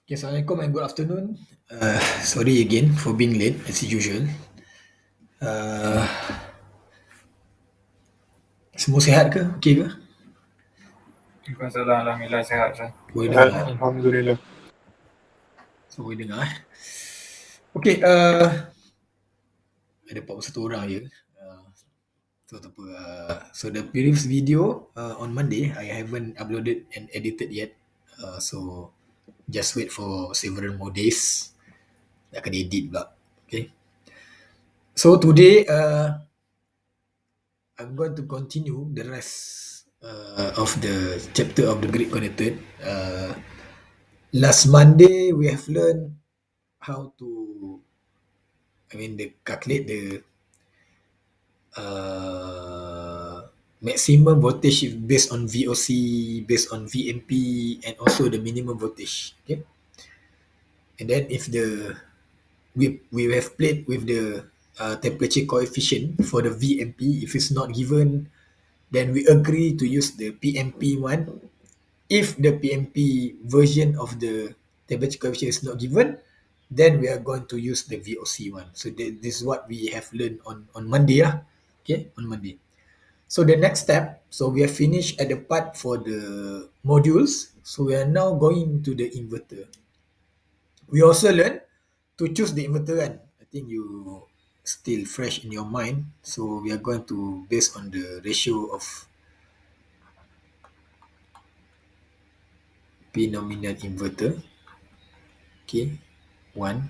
Okay, Assalamualaikum and good afternoon. Sorry again for being late as usual. Uh, Semua sihat ke? Okay ke? Waalaikumsalam. Alhamdulillah sihat Ustaz. Boleh Sihat, dengar. Alhamdulillah. So boleh dengar. Okay, ada 41 orang je. So tak apa. So the previous video on Monday, I haven't uploaded and edited yet. So just wait for several more days. Nak kena edit pula. Okay. So today, I'm going to continue the rest of the chapter of the Greek Connected. Last Monday, we have learned how to, calculate the maximum voltage based on VOC, based on VMP, and also the minimum voltage. Okay, and then if we have played with the temperature coefficient for the VMP, if it's not given, then we agree to use the PMP one. If the PMP version of the temperature coefficient is not given, then we are going to use the VOC one. So this is what we have learned on Monday. Okay, on Monday. So the next step, so we have finished at the part for the modules. So we are now going to the inverter. We also learn to choose the inverter kan. I think you still fresh in your mind. So we are going to base on the ratio of P nominal inverter. Okay, 1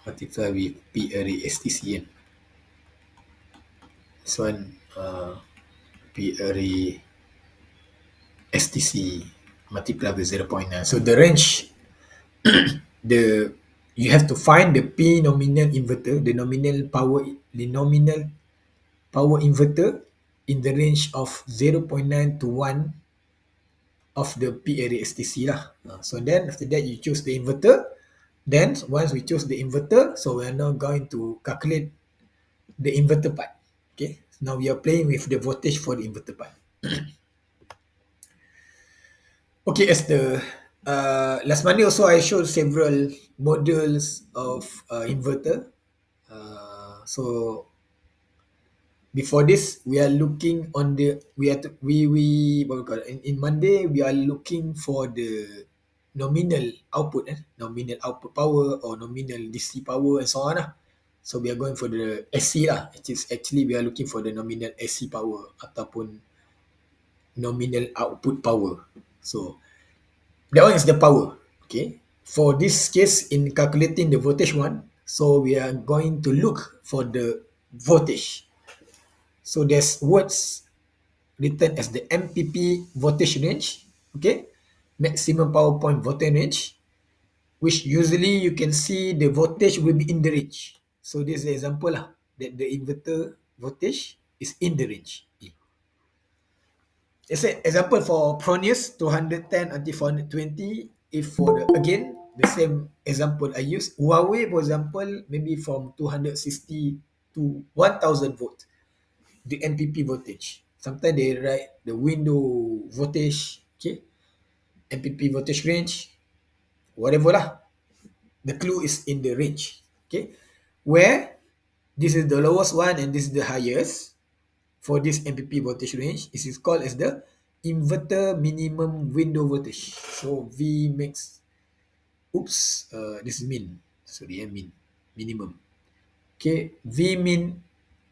multiply with P array STC kan. This one P array STC multiply with 0.9. So the range, you have to find the P nominal inverter, the nominal power inverter in the range of 0.9 to 1 of the P array STC lah. So then after that you choose the inverter. Then once we choose the inverter, so we are now going to calculate the inverter part. Okay, now we are playing with the voltage for the inverter part. Okay, as the last Monday also I showed several models of inverter. So before this, we are looking on the what we call it? In Monday we are looking for the nominal output, nominal output power or nominal DC power and so on. So we are going for the SC lah. It is actually we are looking for the nominal SC power ataupun nominal output power. So that one is the power. Okay. For this case, in calculating the voltage one, so we are going to look for the voltage. So there's words written as the MPP voltage range, okay, maximum power point voltage range, which usually you can see the voltage will be in the range. So this is the example lah, that the inverter voltage is in the range. Let's say example for Fronius 210 until 420. If for the same example I use, Huawei for example, maybe from 260 to 1000 volt, the MPP voltage. Sometimes they write the window voltage, okay, MPP voltage range, whatever lah. The clue is in the range, okay, where this is the lowest one and this is the highest. For this MPP voltage range, it is called as the inverter minimum window voltage. So V max, this is min, sorry, minimum. Okay, V min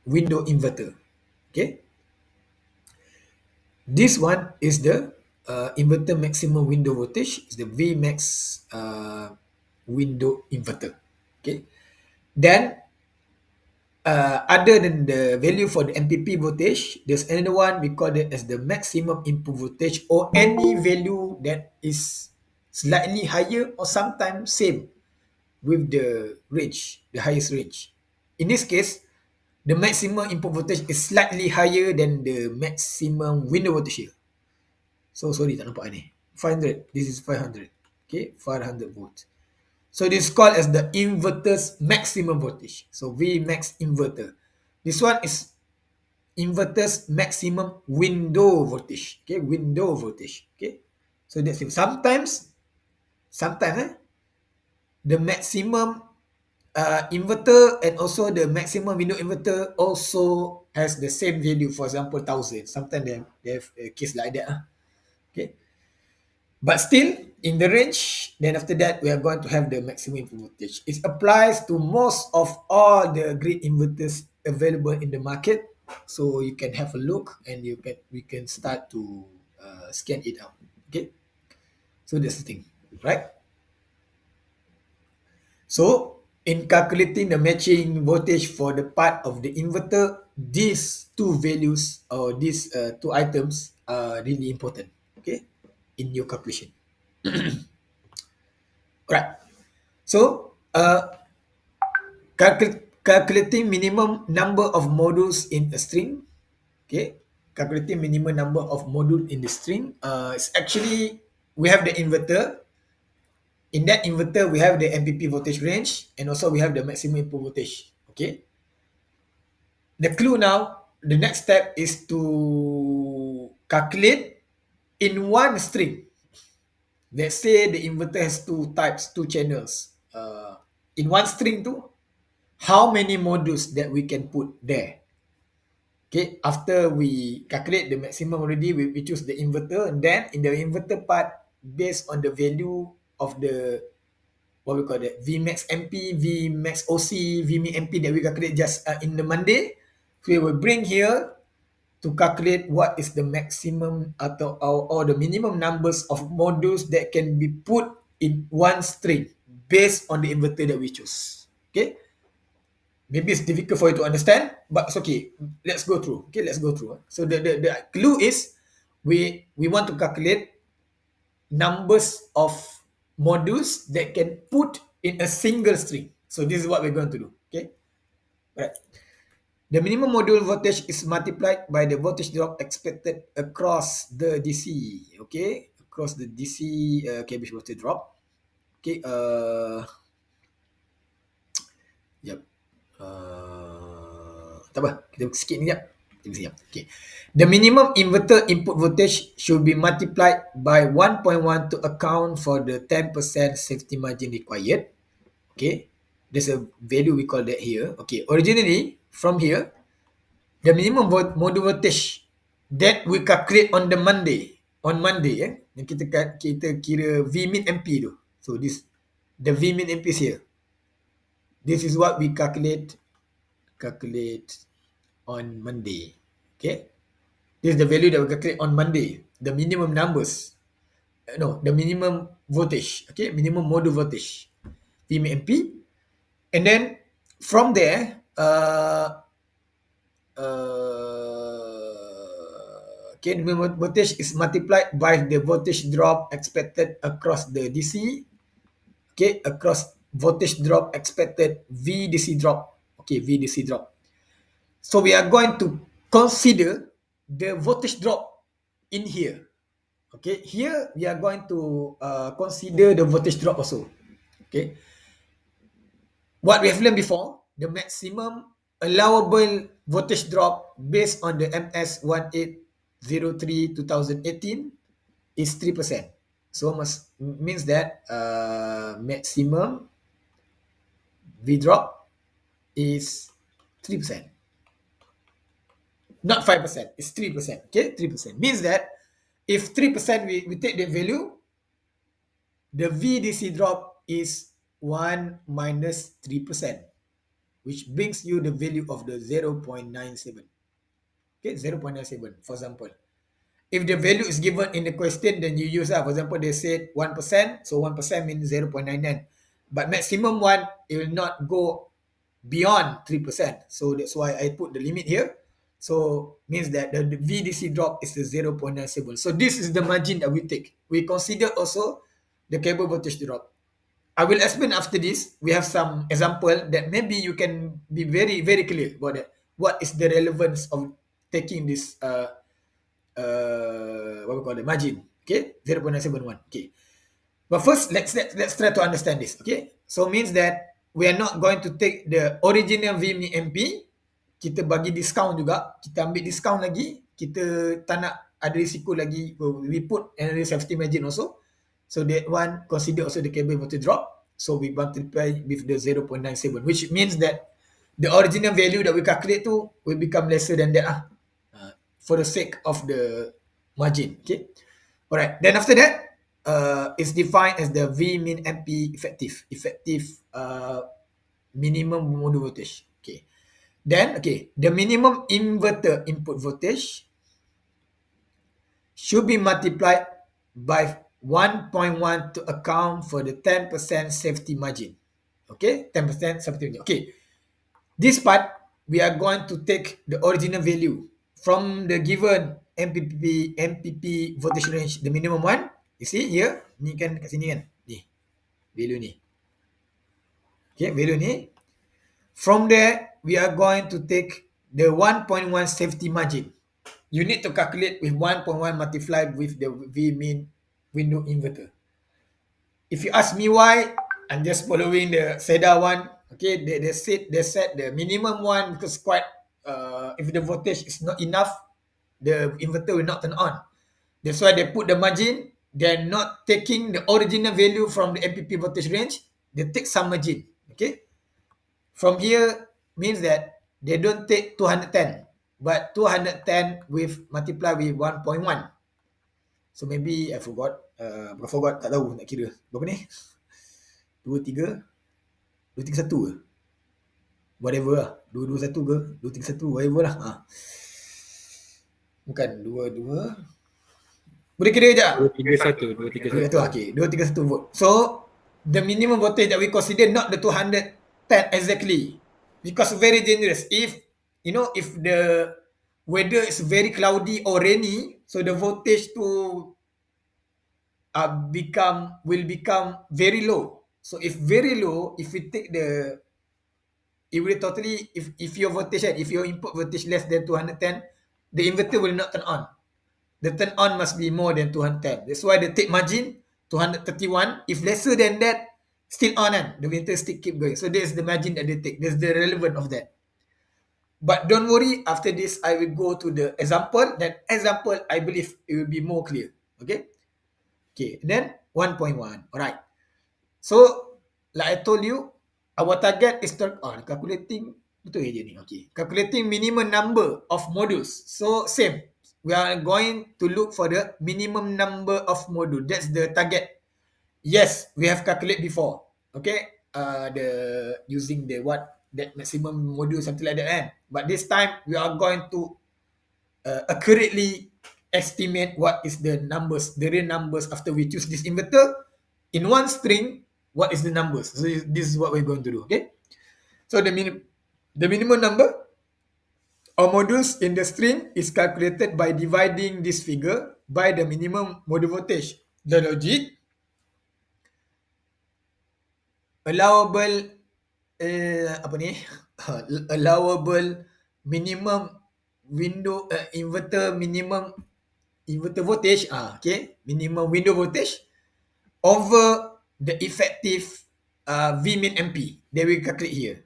window inverter. Okay, this one is the inverter maximum window voltage, is the V max window inverter. Okay, then other than the value for the MPP voltage, there's another one we call it as the maximum input voltage, or any value that is slightly higher or sometimes same with the range, the highest range. In this case, the maximum input voltage is slightly higher than the maximum window voltage here. So sorry, tak nampak ni. 500. This is 500. Okay, 500 volts. So this is called as the inverter's maximum voltage. So V max inverter. This one is inverter's maximum window voltage. Okay, window voltage. Okay, so that's it. Sometimes sometimes the maximum inverter and also the maximum window inverter also has the same value. For example, 1,000. Sometimes they have a case like that. Okay. But still in the range, then after that, we are going to have the maximum input voltage. It applies to most of all the grid inverters available in the market. So you can have a look and we can start to scan it out. Okay. So that's the thing, right? So in calculating the matching voltage for the part of the inverter, these two values or these two items are really important, okay, in your calculation. Right. So calculating minimum number of modules in a string, okay, calculating minimum number of module in the string is actually, we have the inverter. In that inverter, we have the MPP voltage range and also we have the maximum input voltage, okay. The clue now, the next step is to calculate in one string. Let's say the inverter has two types, two channels. In one string too, how many modules that we can put there? Okay, after we calculate the maximum already, we choose the inverter, and then in the inverter part, based on the value of the, what we call that, Vmax MP, Vmax OC, Vmin MP that we calculate just in the Monday, we will bring here to calculate what is the maximum atau or the minimum numbers of modules that can be put in one string based on the inverter that we choose. Okay, maybe it's difficult for you to understand, but it's okay. Let's go through. Okay, let's go through. So the clue is we want to calculate numbers of modules that can put in a single string. So this is what we're going to do. Okay, right. The minimum module voltage is multiplied by the voltage drop expected across the DC. Okay, across the DC cabbage voltage drop. Okay, yep. Tak apa, kita skip ni jap. Okay. The minimum inverter input voltage should be multiplied by 1.1 to account for the 10% safety margin required. Okay, there's a value we call that here. Okay, originally from here, the minimum module voltage that we calculate on the Monday, yang kita kira Vmin MP tu. So this, the Vmin MP is here. This is what we calculate on Monday. Okay, this is the value that we calculate on Monday. The minimum numbers, the minimum voltage. Okay, minimum module voltage, Vmin MP, and then from there, okay, the minimum voltage is multiplied by the voltage drop expected across the DC. Okay, across voltage drop expected VDC drop. Okay, VDC drop. So we are going to consider the voltage drop in here. Okay, here we are going to consider the voltage drop also. Okay, what we have learned before, the maximum allowable voltage drop based on the MS 1803 2018 is 3%. So means that maximum V drop is 3%. Not 5%, it's 3%. Okay, 3%. Means that if 3% we take the value, the VDC drop is 1 minus 3%, which brings you the value of the 0.97. Okay, 0.97, for example. If the value is given in the question, then you use, for example, they said 1%, so 1% means 0.99. But maximum one, it will not go beyond 3%. So that's why I put the limit here. So means that the VDC drop is the 0.97. So this is the margin that we take. We consider also the cable voltage drop. I will explain after this. We have some example that maybe you can be very, very clear about that. What is the relevance of taking this what we call the margin? Okay, 0.971. Okay, but first let's try to understand this. Okay, so means that we are not going to take the original Vmin MP. Kita bagi discount juga, kita ambil discount lagi, kita tak nak ada risiko lagi, we put another safety margin also. So that one consider also the cable voltage drop. So we multiply with the 0.97, which means that the original value that we calculate to will become lesser than that for the sake of the margin. Okay. All right. Then after that, it's defined as the V min MP effective minimum module voltage. Okay. Then the minimum inverter input voltage should be multiplied by 1.1 to account for the 10% safety margin. Okay, 10% safety margin. Okay, this part we are going to take the original value from the given MPP voltage range, the minimum one. You see here, ni kan kat sini kan, ni value ni. Okay, value ni. From there, we are going to take the 1.1 safety margin. You need to calculate with 1.1 multiplied with the V min window inverter. If you ask me why, I'm just following the SEDA one. Okay, they said the minimum one because quite if the voltage is not enough, the inverter will not turn on. That's why they put the margin. They're not taking the original value from the MPP voltage range. They take some margin. Okay. From here means that they don't take 210, but 210 with multiply with 1.1. So maybe I forgot. Tak tahu nak kira. Berapa ni? 2, 3. 2, 3, 1 ke? Whatever lah. 2, 2, 1 ke? 2, 3, 1, whatever lah. Bukan 2, 2. Boleh kira je? 2, 3, 1. 2, 3, 1. Okay, 2, 3, 1 volt. So, the minimum voltage that we consider not the 210 exactly. Because very dangerous. If the weather is very cloudy or rainy, so the voltage will become very low. So if very low, if we take it will totally, if your voltage, if your input voltage less than 210, the inverter will not turn on. The turn on must be more than 210. That's why they take margin 231. If lesser than that, still on and the inverter still keep going. So there's the margin that they take. There's the relevant of that. But don't worry, after this I will go to the example. That example I believe it will be more clear. Okay, then 1.1. Alright. So like I told you, our target is calculating betul je ni. Okay. Calculating minimum number of modules. So same. We are going to look for the minimum number of module. That's the target. Yes, we have calculated before. Okay. Using that maximum module, something like that. But this time we are going to accurately estimate what is the real numbers after we choose this inverter. In one string, what is the numbers? So this is what we're going to do. Okay. So the minimum number of modules in the string is calculated by dividing this figure by the minimum module voltage. The logic allowable allowable minimum window inverter voltage minimum window voltage over the effective V min MP that we calculate here.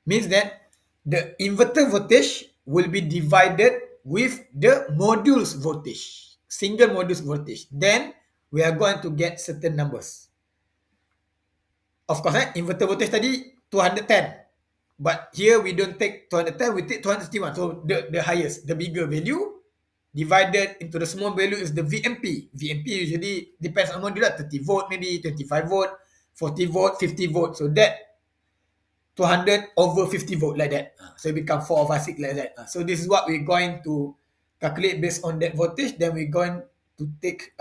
Means that the inverter voltage will be divided with the module's voltage, single module's voltage. Then we are going to get certain numbers. Of course, inverter voltage tadi 210. But here we don't take 210, we take 231. So the highest, the bigger value divided into the small value is the VMP. VMP usually depends on module, 30 volt maybe, 25 volt, 40 volt, 50 volt. So that 200 over 50 volt like that. So it become 4 over 6 like that. So this is what we're going to calculate based on that voltage. Then we're going to take,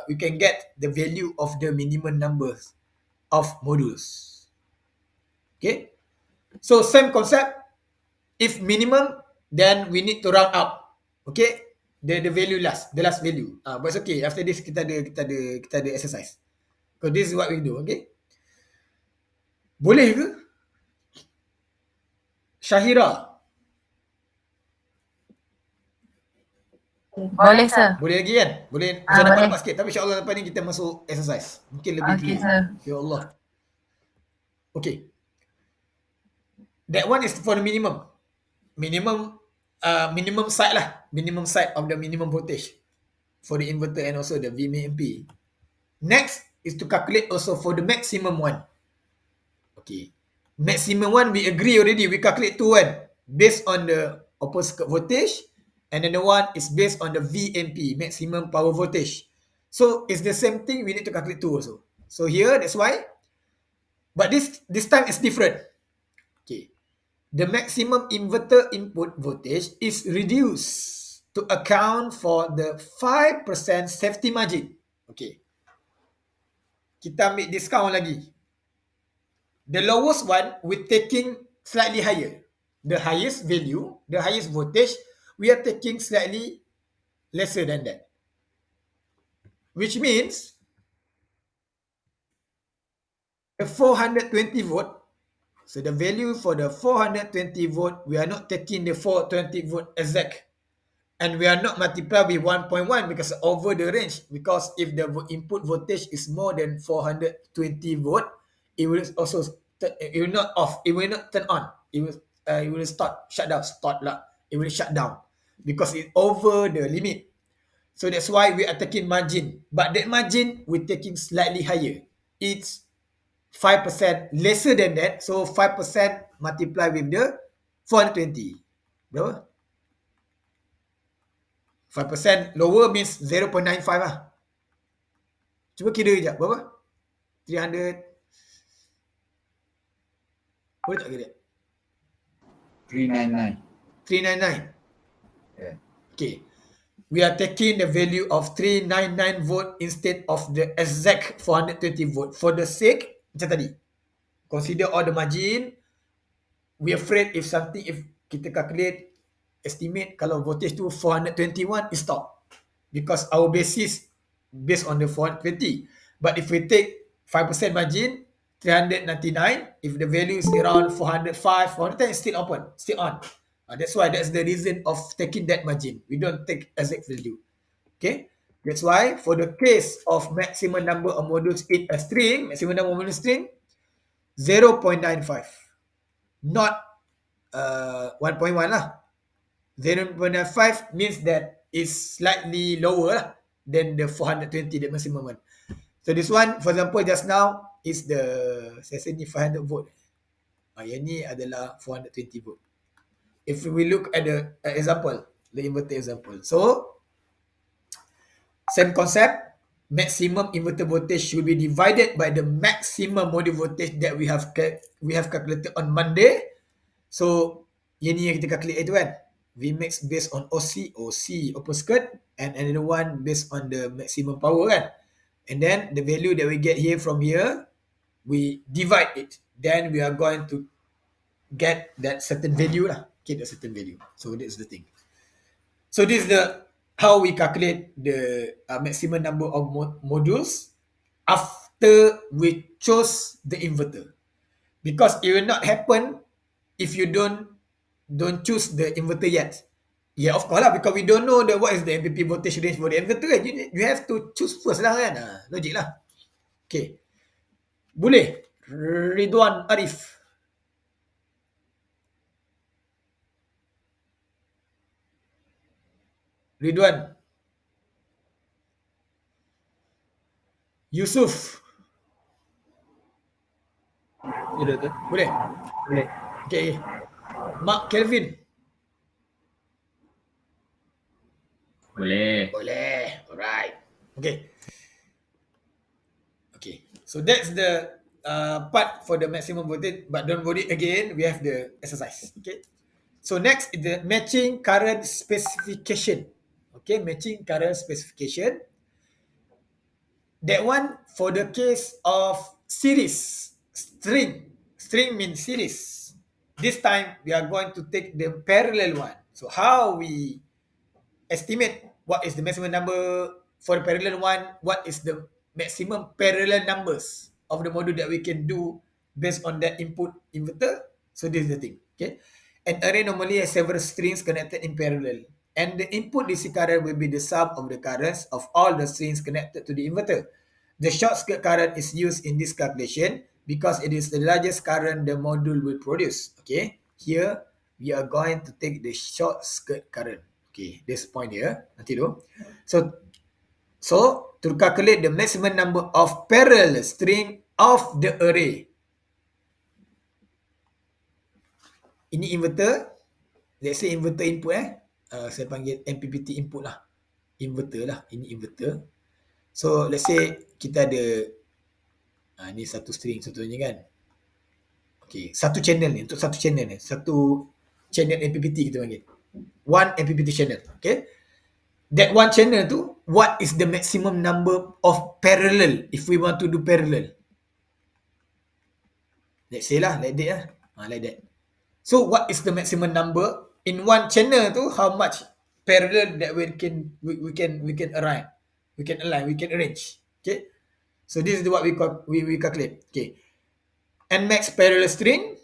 we can get the value of the minimum numbers of modules. Okay. So same concept. If minimum, then we need to round up. Okay. The value the last value. But it's okay. After this kita ada exercise. So this is what we do. Okay. Boleh ke? Syahira. Boleh, sir. Boleh lagi kan? Boleh. Saya dapat boleh. nampak sikit. Tapi insyaAllah lepas ni kita masuk exercise. Mungkin lebih clear. Sir. Ya Allah. Okay. That one is for the minimum. Minimum side lah. Minimum side of the minimum voltage for the inverter and also the V min MP. Next is to calculate also for the maximum one. Okay. Maximum one, we agree already. We calculate two one based on the open circuit voltage, and then the one is based on the VMP, maximum power voltage. So it's the same thing. We need to calculate two also. So here, that's why. But this time is different. Okay. The maximum inverter input voltage is reduced to account for the 5% safety margin. Okay. Kita ambil discount lagi. The lowest one, we're taking slightly higher. The highest value, the highest voltage, we are taking slightly lesser than that. Which means the 420 volt, so the value for the 420 volt, we are not taking the 420 volt exact. And we are not multiply with 1.1 because over the range. Because if the input voltage is more than 420 volt, it will also it will not off. It will not turn on. It will shut down. It will shut down because it's over the limit. So that's why we are taking margin. But that margin we're taking slightly higher. It's 5% lesser than that. So 5% multiply with the 420. Berapa? 5% lower means 0.95 lah. Cuba kira sekejap. Berapa? 300. Boleh tak kira? 399. 399. Yeah. Okay. We are taking the value of 399 volt instead of the exact 420 volt. For the sake, macam tadi. Consider all the margin. We afraid if kita calculate, estimate kalau voltage tu 421, it stop. Because our basis based on the 420. But if we take 5% margin, 399, if the value is around 405, 410, it's still open, still on. That's the reason of taking that margin. We don't take exact value. Okay? That's why for the case of maximum number of modules in a string, maximum number of modules string, 0.95. Not 1.1 lah. 0.95 means that it's slightly lower than the 420, the maximum one. So this one, for example, just now is the, saya rasa ni 500 volt. Yang ni adalah 420 volt. If we look at the example, the inverter example. So, same concept, maximum inverter voltage should be divided by the maximum module voltage that we have calculated on Monday. So, yang ni yang kita calculate itu kan. Vmax based on OC open circuit, and another one based on the maximum power kan. And then the value that we get here from here, we divide it. Then we are going to get that certain value lah. Okay, that certain value. So that's the thing. So this is how we calculate the maximum number of modules after we chose the inverter. Because it will not happen if you don't choose the inverter yet. Yeah, of course lah, because we don't know what is the MPP voltage range for the inverter kan. You have to choose first lah kan. Logik lah. Okay. Boleh. Ridwan Arif. Ridwan. Yusuf. Ya, Doktor. Boleh? Boleh. Okay. Mark Kelvin. Boleh. Boleh. Alright. Okay. Okay. So that's the part for the maximum voltage. But don't worry again. We have the exercise. Okay. So next is the matching current specification. Okay. Matching current specification. That one for the case of series. String means series. This time we are going to take the parallel one. So how we estimate what is the maximum number for the parallel one, what is the maximum parallel numbers of the module that we can do based on that input inverter. So this is the thing. Okay. An array normally has several strings connected in parallel, and the input DC current will be the sum of the currents of all the strings connected to the inverter. The short circuit current is used in this calculation because it is the largest current the module will produce. Okay. Here we are going to take the short circuit current. Okay, this point here. Nanti tu. So So, to calculate the maximum number of parallel string of the array. Ini inverter. Let's say inverter input saya panggil MPPT input lah. Inverter lah. Ini inverter. So, let's say kita ada ni satu string contohnya kan. Okay, satu channel ni. Untuk satu channel ni. Satu channel MPPT kita panggil. One MPPT channel. Okay. That one channel tu, what is the maximum number of parallel if we want to do parallel? Let's say lah, like that lah. Like that. So, what is the maximum number in one channel tu? How much parallel that we can align, we can arrange. Okay. So this is what we calculate. Okay. Nmax parallel string.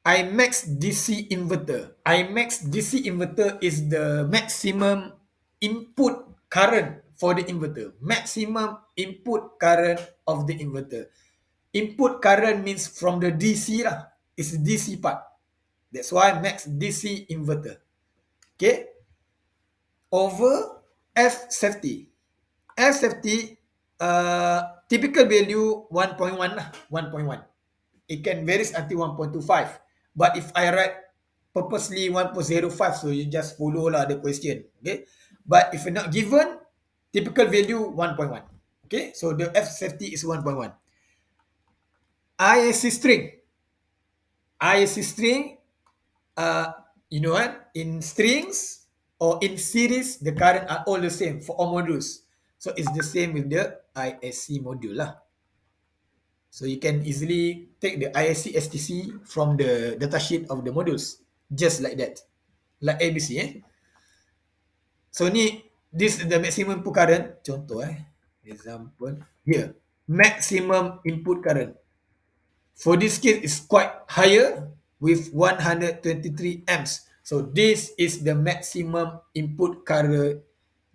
Imax DC inverter. Imax DC inverter is the maximum input current for the inverter. Maximum input current of the inverter. Input current means from the DC lah. It's the DC part. That's why max DC inverter. Okay. Over F safety. F safety, typical value 1.1 lah. 1.1. It can vary until 1.25. But if I write purposely 1.05, so you just follow lah the question. Okay. But if you're not given, typical value 1.1. Okay. So the F safety is 1.1. ISC string. ISC string, you know what? In strings or in series, the current are all the same for all modules. So it's the same with the ISC module lah. So you can easily take the ISC STC from the datasheet of the modules. Just like that. Like ABC So this is the maximum input current. Contoh example. Here. Maximum input current. For this case, it's quite higher with 123 amps. So this is the maximum input current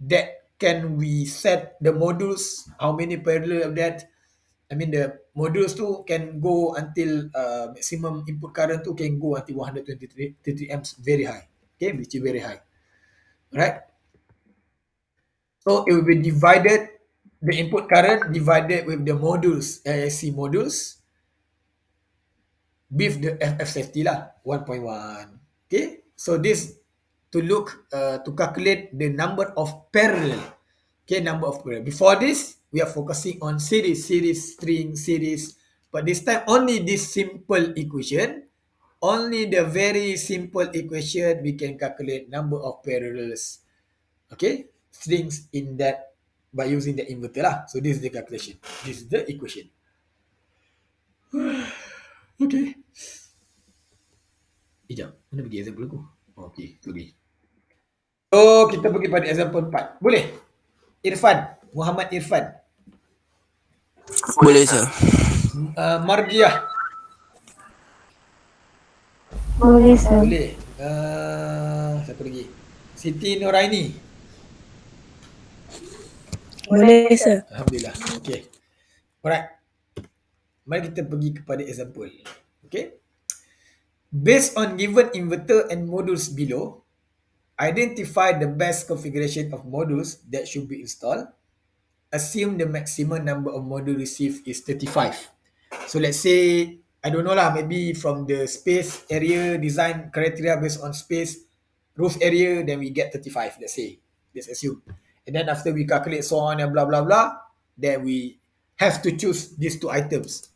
that can we set the modules, how many parallel of that. I mean the modules too can go until maximum input current too can go until 123 amps, very high. Okay, which is very high. Right? So it will be divided, the input current divided with the modules, AIC modules, with the FF safety lah, 1.1. Okay, so this to look to calculate the number of parallel. Okay, number of parallel. Before this, we are focusing on series, string, series. But this time, only this simple equation, only the very simple equation, we can calculate number of parallels. Okay, strings in that by using the inverter lah. So this is the calculation. This is the equation. Okay. Jom, mana pergi example aku? Okay, pergi. So, kita pergi pada example 4. Boleh? Irfan, Muhammad Irfan. Boleh, sir. Mardiah. Boleh, sir. Boleh. Siapa lagi? Siti Noraini. Boleh, sir. Alhamdulillah. Okay. Alright. Mari kita pergi kepada example. Okay. Based on given inverter and modules below, identify the best configuration of modules that should be installed. Assume the maximum number of modules received is 35. So let's say, I don't know lah, maybe from the space area design criteria based on space roof area, then we get 35, let's say. Let's assume. And then after we calculate so on and blah, blah, blah, then we have to choose these two items.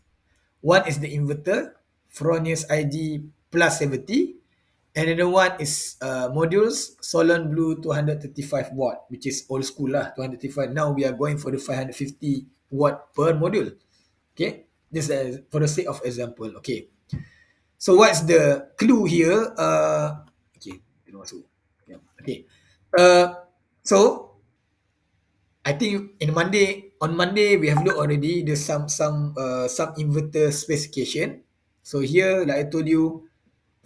One is the inverter, Fronius IG plus 70. Another one is modules, Solon Blue 235 watt, which is old school lah, 235. Now we are going for the 550 watt per module. Okay, this is for the sake of example. Okay, so what's the clue here? Okay, masuk. Yeah. Okay, so I think on Monday we have looked already. There's some inverter specification. So here, like I told you,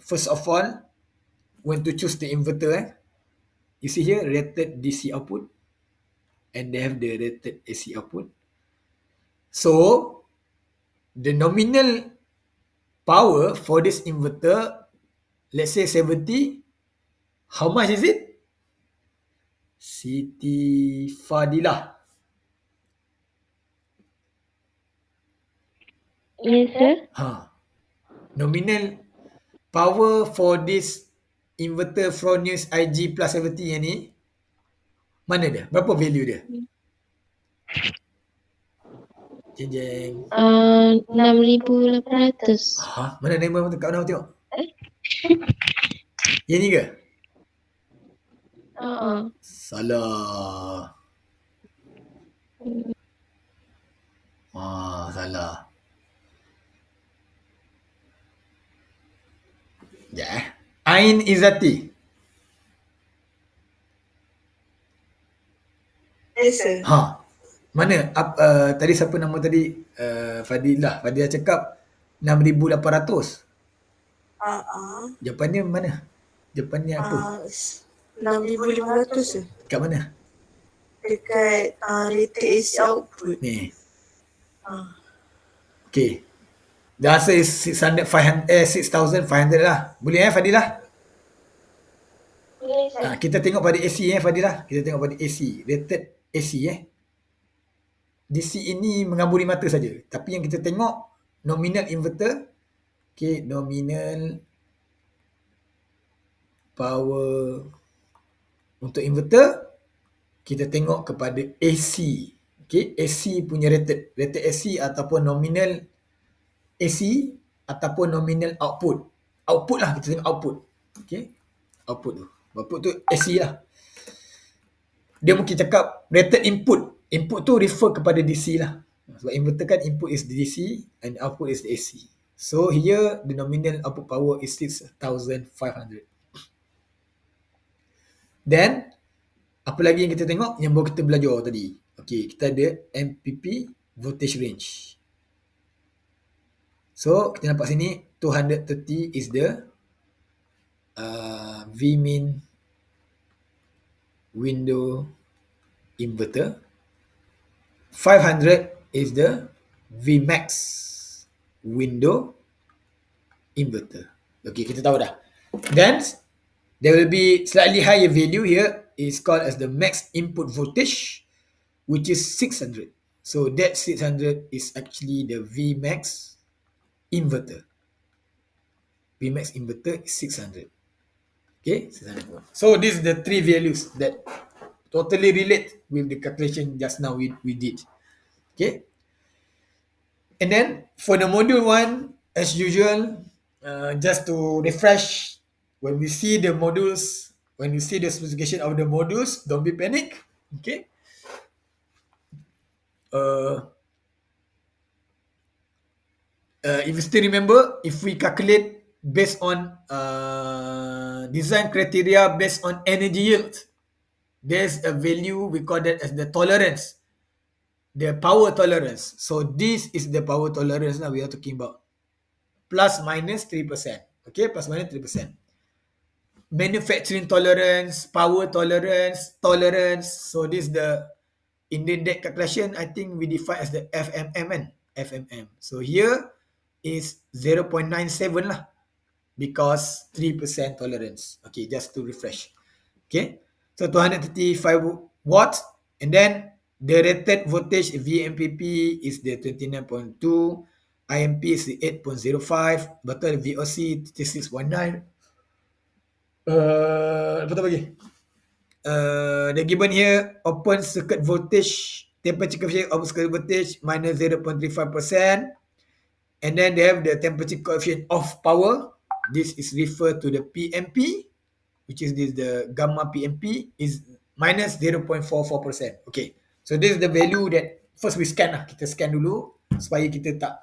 first of all, when to choose the inverter, you see here rated DC output, and they have the rated AC output. So the nominal power for this inverter, let's say 70, how much is it? Siti Fadilah. Yes, sir. Nominal power for this inverter Fronius IG plus 70 yang ni, mana dia? Berapa value dia? Jeng jeng. 6,800. Mana nama kat mana tengok? Yang ni ke? Salah. Salah. Ya. Ain Izzati. Yes, sir. Mana? Tadi siapa nama tadi? Fadilah. Fadilah cakap 6,800. Jawapannya mana? Jawapannya apa? 6,500, sir. Kat mana? Dekat rated AC output. Ni. Okay. The answer is 6,500 lah. Boleh Fadilah? Boleh, sir. Kita tengok pada AC Fadilah. Kita tengok pada AC. Rated AC DC ini mengaburi mata saja. Tapi yang kita tengok nominal inverter. Okay, nominal power untuk inverter. Kita tengok kepada AC. Okay, AC punya rated. Rated AC ataupun nominal AC ataupun nominal output. Output lah, kita tengok output. Okay, output tu. Output tu AC lah. Dia mungkin cakap rated input. Input tu refer kepada DC lah. Sebab inverter kan input is the DC and output is the AC. So here the nominal output power is 6,500. Then apa lagi yang kita tengok yang baru kita belajar tadi. Okay, kita ada MPP voltage range. So kita nampak sini 230 is the Vmin window inverter. 500 is the Vmax window inverter. Okay, kita tahu dah. Then there will be slightly higher value here is called as the max input voltage, which is 600. So that 600 is actually the Vmax inverter. Vmax inverter is 600. Okay, 600. So these are the three values that totally relate with the calculation just now we did. Okay. And then for the module 1, as usual, just to refresh, when we see the modules, when you see the specification of the modules, don't be panic. Okay. If you still remember, if we calculate based on design criteria based on energy yield, there's a value we call that as the tolerance, the power tolerance. So this is the power tolerance now we are talking about, plus minus 3%. Okay, plus minus 3%. Manufacturing tolerance, power tolerance, tolerance. So this is the in the deck calculation, I think we define as the FMM. FMM. So here is 0.97 lah, because 3% tolerance. Okay, just to refresh. Okay, so 235 watts, and then the rated voltage VMPP is the 29.2, IMP is the 8.05, betul, VOC 36.9. Apa lagi? They given here open circuit voltage, temperature coefficient open circuit voltage minus 0.35%, and then they have the temperature coefficient of power. This is referred to the PMP, which is this, the gamma PMP is minus 0.44%. Okay, so this is the value that first we scan lah. Kita scan dulu supaya kita tak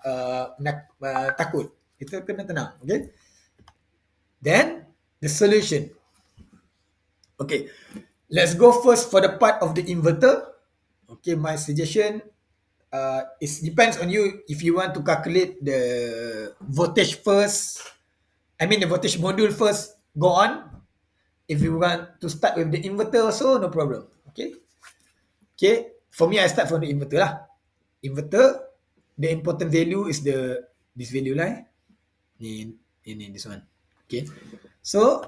takut. Kita kena tenang. Okay, then the solution. Okay, let's go first for the part of the inverter. Okay, my suggestion it depends on you if you want to calculate the voltage first. I mean the voltage module first, go on. If you want to start with the inverter also, no problem. Okay. Okay, for me I start from the inverter lah. Inverter, the important value is this value line. This one. Okay. So,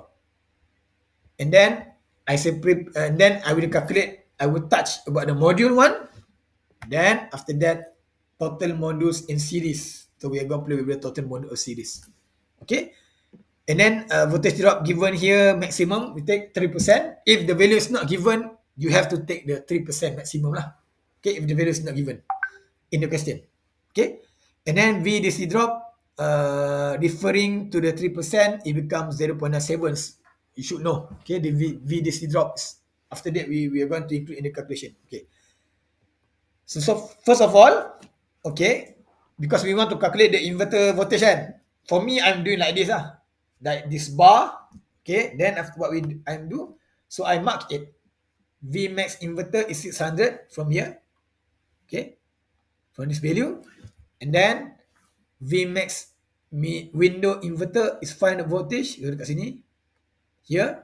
and then I separate, and then I will calculate, I will touch about the module 1, then after that, total modules in series. So we are going to play with the total module series. Okay. And then voltage drop given here, maximum, we take 3%. If the value is not given, you have to take the 3% maximum lah. Okay, if the value is not given in the question. Okay. And then VDC drop, referring to the 3%, it becomes 0.97. You should know. Okay, the VDC drops. After that, we are going to include in the calculation. Okay. So first of all, okay, because we want to calculate the inverter voltage kan. For me, I'm doing like this lah. Like this bar. Okay, then after what I'm do, so I mark it. Vmax inverter is 600 from here. Okay, from this value. And then Vmax window inverter is 500 voltage. Dekat sini. Here.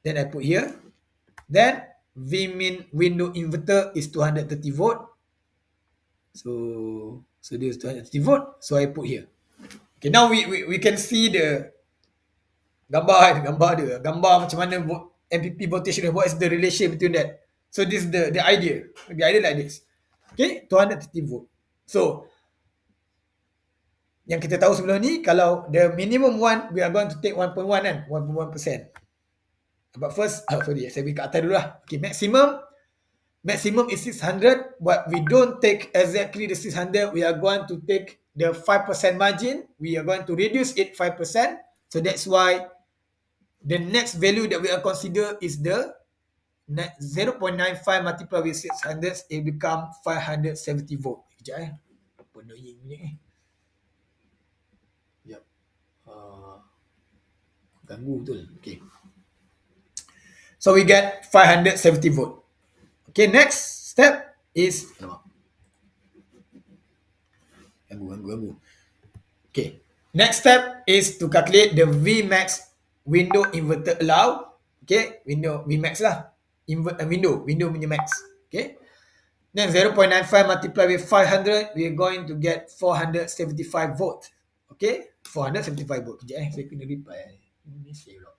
Then I put here. Then Vmin window inverter is 230 volt. So this is 230 volt. So I put here. Okay, now we can see the gambar dia. Gambar macam mana MPP voltage dia. What is the relation between that? So this is the idea. The idea like this. Okay, 230 volt. So yang kita tahu sebelum ni, kalau the minimum one, we are going to take 1.1 kan? 1.1%. But first, sorry, saya beri kat atas dulu lah. Okay, maximum is 600, but we don't take exactly the 600. We are going to take the 5% margin. We are going to reduce it 5%. So that's why the next value that we are consider is the 0.95 multiplied with 600, it become 570 volt. Sekejap apa annoying punya Sekejap. Ganggu betul. Okay. So we get 570 volt. Okay, next step is ganggu. Okay. Next step is to calculate the Vmax window inverter allow. Okay, window Vmax lah. Window punya max. Okay. Then 0.95 multiplied with 500, we are going to get 475 volt. Okay, 475 volt. Sekejap saya kena reply. Ini saya pula.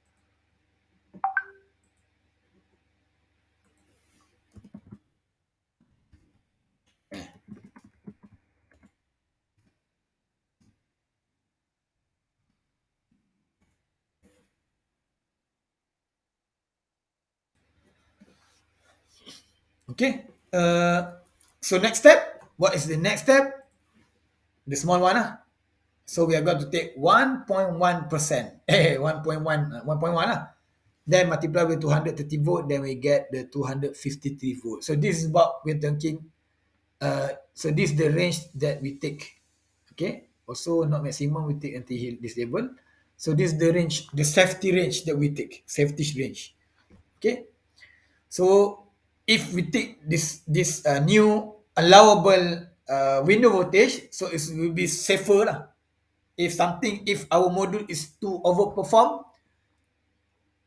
Okay. So next step, what is the next step? The small one lah. So we are going to take 1.1%. 1.1 lah. Then multiply with 230 volt, then we get the 253 volt. So this is what we're thinking. So this is the range that we take. Okay. Also not maximum, we take until this level. So this is the range, the safety range that we take. Safety range. Okay. So if we take this new allowable window voltage, so it will be safer lah. If our module is too overperform,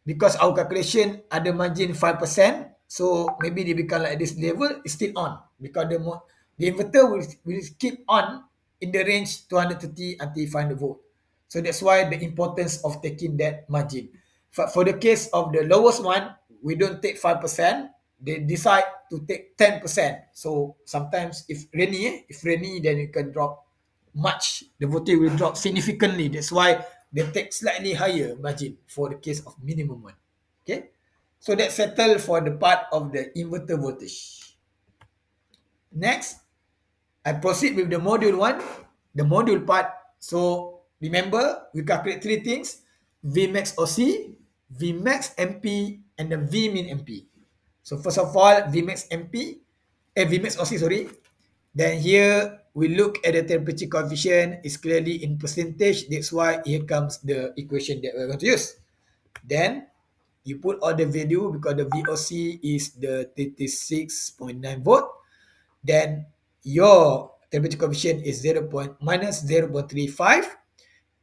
because our calculation ada margin 5%, so maybe they become like this level, it's still on, because the inverter will keep on in the range 230 until 500 volt. So that's why the importance of taking that margin. For the case of the lowest one, we don't take 5%, they decide to take 10%. So sometimes if rainy, then you can drop much, the voltage will drop significantly. That's why they take slightly higher margin for the case of minimum one. Okay, so that's settled for the part of the inverter voltage. Next, I proceed with the module 1, the module part. So remember, we calculate three things: Vmax OC, Vmax MP, and the Vmin MP. So first of all, Vmax OC, sorry. Then here we look at the temperature coefficient, is clearly in percentage. That's why here comes the equation that we're going to use. Then you put all the value, because the VOC is the 36.9 volt. Then your temperature coefficient is minus 0.35.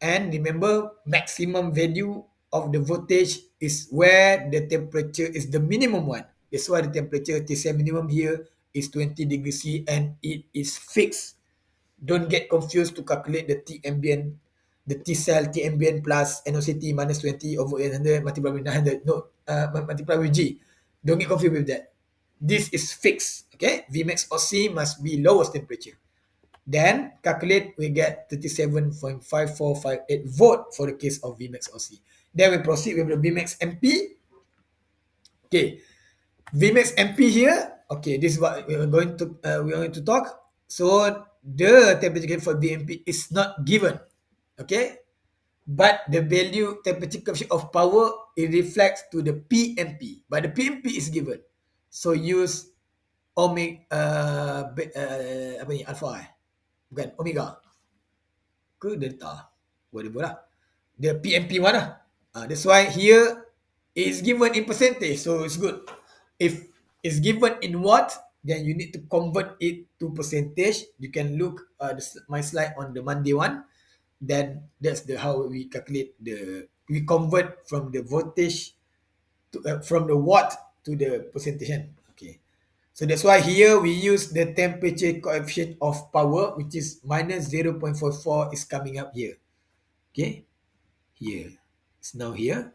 And remember, maximum value of the voltage is where the temperature is the minimum one. That's why the temperature TCM minimum here is 20 degrees C, and it is fixed. Don't get confused to calculate the T ambient, the T cell T ambient plus NOCT minus 20 over 800 multiplied by 900. No, multiply with G. Don't get confused with that. This is fixed. Okay, Vmax OC must be lowest temperature. Then calculate, we get 37.5458 volt for the case of Vmax OC. Then we proceed with the Vmax MP. Okay, Vmax MP here. Okay, this is what we are going to talk. So the temperature for VMP is not given. Okay, but the value temperature coefficient of power, it reflects to the PMP, but the PMP is given. So use apa ni, alpha bukan omega ke delta, whatever lah, the PMP one lah. That's why here it is given in percentage, so it's good. If it's given in watt, then you need to convert it to percentage. You can look my slide on the Monday one. Then that's how we calculate we convert from the voltage to from the watt to the percentage. Okay, so that's why here we use the temperature coefficient of power, which is minus 0.44 is coming up here. Okay, here it's now here.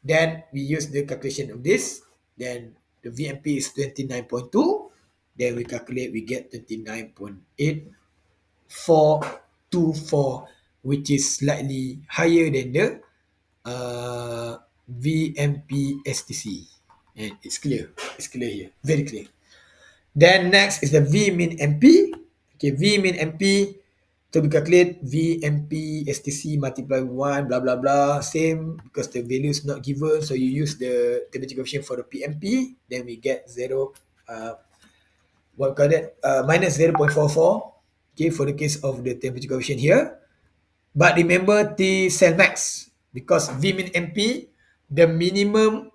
Then we use the calculation of this. Then the VMP is 29.2. Then we calculate, we get 29.8424, which is slightly higher than the VMP STC. And it's clear. It's clear here. Very clear. Then next is the V min MP. Okay, V min MP. So we calculate VMP STC multiply 1, blah, blah, blah. Same, because the value is not given. So you use the temperature coefficient for the PMP. Then we get minus 0.44. Okay, for the case of the temperature coefficient here. But remember T cell max, because V min MP, the minimum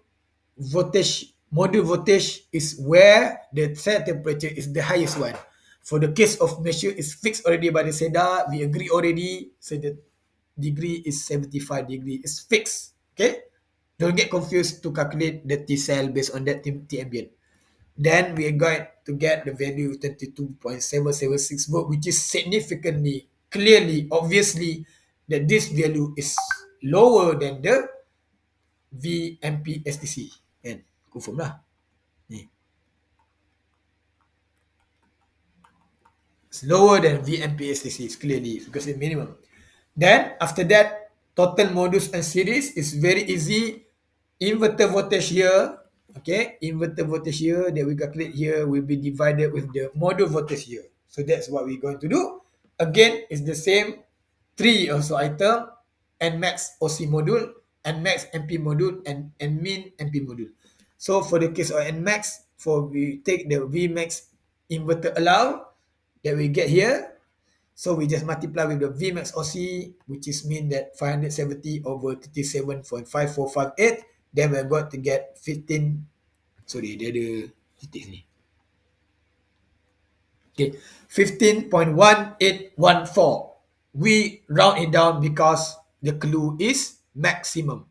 voltage, module voltage is where the cell temperature is the highest one. For the case of measure, is fixed already by the SEDA. We agree already. So the degree is 75 degree. It's fixed. Okay? Don't get confused to calculate the T cell based on that T ambient. Then we are going to get the value 22.776 volt, which is significantly, clearly, obviously, that this value is lower than the VMP STC. Kan? Confirm lah. Ni. It's lower than VMP STC, clearly, because it's minimum. Then, after that, total modules and series is very easy. Inverter voltage here, okay, inverter voltage here that we calculate here will be divided with the module voltage here. So that's what we're going to do. Again, it's the same, 3 also item, Nmax OC module, Nmax MP module, and Nmin MP module. So for the case of Nmax, we take the Vmax inverter allow that we get here. So we just multiply with the Vmax OC, which is mean that 570 over 37.5458. Then we're going to get 15. Sorry, dia ada titik ni. Okay, 15.1814. We round it down because the clue is maximum.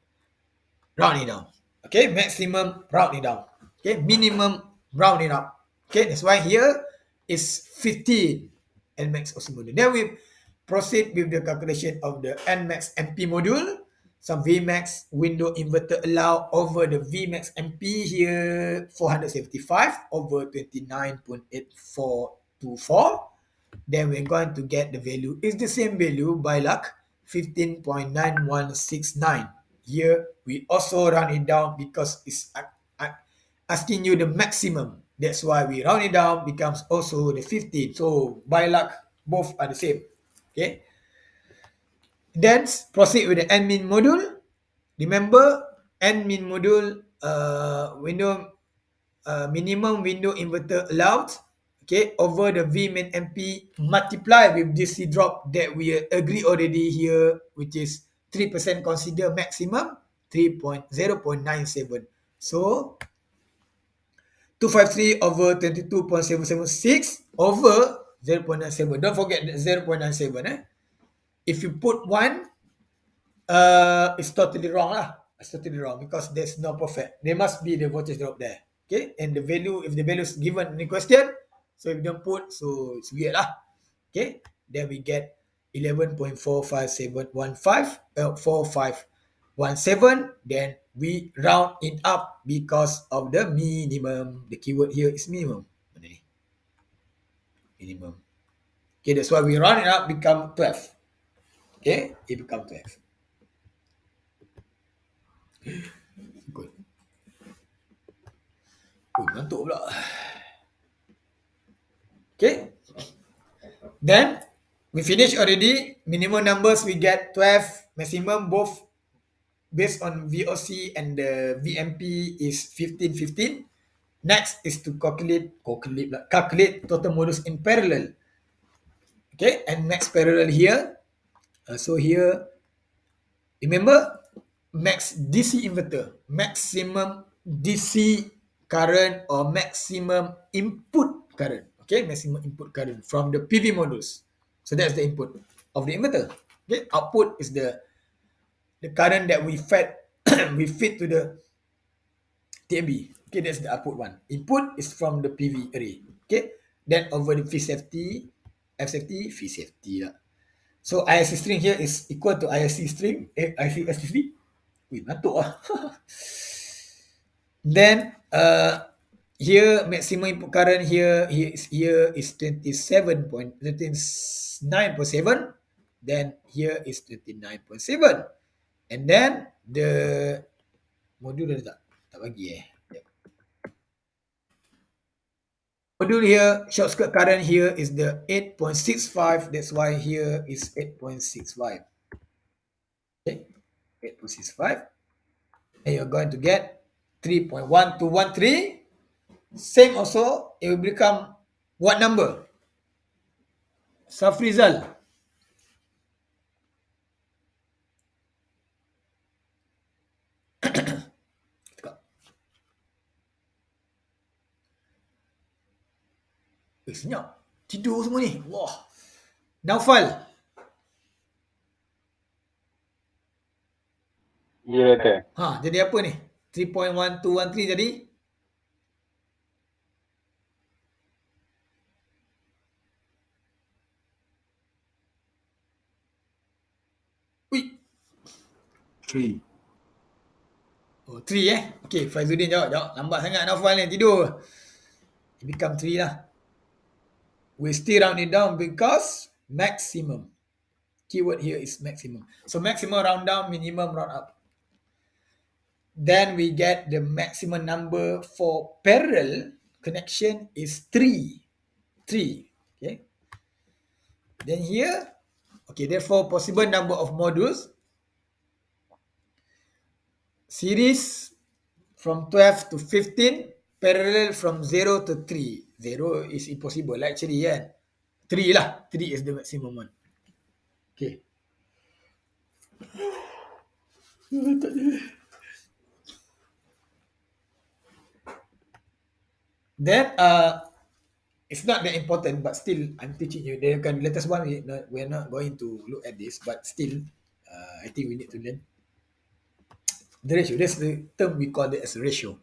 Round it down. Okay, maximum, round it down. Okay, minimum, round it up. Okay, that's why here is 15 Nmax OC module. Then we proceed with the calculation of the Nmax MP module. Some Vmax window inverter allow over the Vmax MP here, 475 over 29.8424. Then we're going to get the value. It's the same value by luck, 15.9169. Here, we also round it down because it's asking you the maximum. That's why we round it down, becomes also the 15. So, by luck, both are the same. Okay. Then, proceed with the Nmin module. Remember, Nmin module, minimum window inverter allowed, okay, over the Vmin MP, multiply with DC drop that we agree already here, which is 3% consider maximum, 0.97. So, 253 over 22.776 over 0.97. Don't forget that 0.97. If you put 1, it's totally wrong lah. It's totally wrong because there's no perfect. There must be the voltage drop there. Okay, and the value, if the value is given in the question, so if you don't put, so it's weird lah. Okay, then we get 11.4571545. 17, then we round it up because of the minimum. The keyword here is minimum. Mana ni? Minimum. Okay, that's why we round it up become 12. Okay, it become 12. Good. Ngantuk pula. Okay. Then we finish already. Minimum numbers we get 12. Maximum both based on VOC and the VMP is 15, 15. Next is to calculate total modulus in parallel. Okay, and next parallel here. So here, remember max DC inverter, maximum DC current or maximum input current. Okay, maximum input current from the PV modules. So that's the input of the inverter. Okay, output is the current that we feed to the TMB. Okay, that's the output one. Input is from the PV array. Okay, then over the F safety, V safety lah. So ISC string here is equal to ISC string, ISC string. Wih, ngantuk lah. Then here maximum input current here is 29.7. Then here is 29.7. And then the module dah tak bagi Module here, short circuit current here is the 8.65. That's why here is 8.65. Okay, 8.65. And you're going to get 3.1213. Same also, it will become what number? Safrizal. Senyap. Tidur semua ni. Wah. Naufal. Ya, doktor. Jadi apa ni? 3.1213 jadi? Ui. 3. Oh, 3 Okay, Faizuddin jawab. Lambat sangat Naufal ni, tidur. It become 3 lah. We still round it down because maximum. Keyword here is maximum. So maximum round down, minimum round up. Then we get the maximum number for parallel connection is 3. 3. Okay. Then here, okay, therefore possible number of modules. Series from 12 to 15, parallel from 0 to 3. 0 is impossible actually, kan? 3 lah. 3 is the maximum one. Okay. Then it's not that important, but still I'm teaching you. The latest one we're not going to look at this, but still I think we need to learn the ratio. That's the term we call it as a ratio.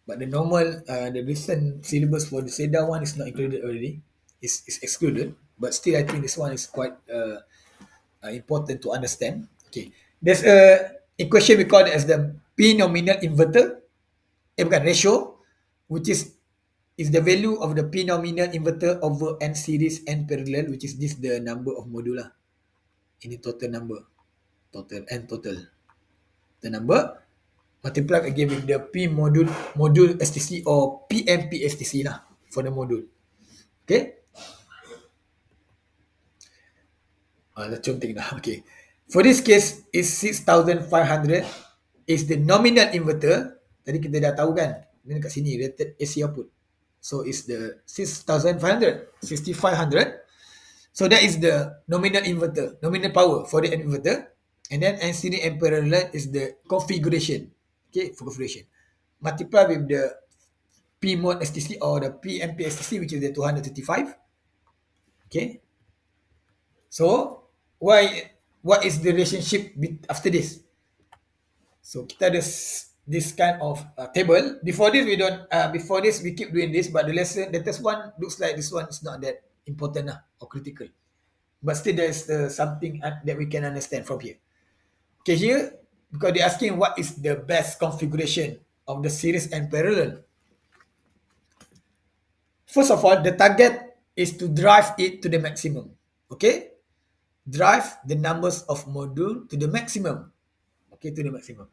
But the normal, the recent syllabus for the SEDA one is not included already. It's excluded. But still, I think this one is quite important to understand. Okay, there's a equation we call it as the P nominal inverter. Ratio, which is the value of the P nominal inverter over N series N parallel, which is this the number of module lah. Ini total number, total N total. The number multiply again with the P module STC or PMP STC lah for the module. Okay. Dah conting dah. Okay. For this case is 6500 is the nominal inverter. Tadi kita dah tahu kan. Ini kat sini rated AC output. So it's the 6500. So that is the nominal inverter, nominal power for the inverter. And then N series and parallel is the configuration. Okay, for configuration. Multiply with the P mod STC or the PMP STC, which is the 235. Okay. So what is the relationship after this? So kita ada this kind of table. Before this we keep doing this, but the latest one looks like this one is not that important or critical. But still there's something that we can understand from here. Okay, here because they're asking what is the best configuration of the series and parallel. First of all, the target is to drive it to the maximum. Okay? Drive the numbers of module to the maximum. Okay, to the maximum.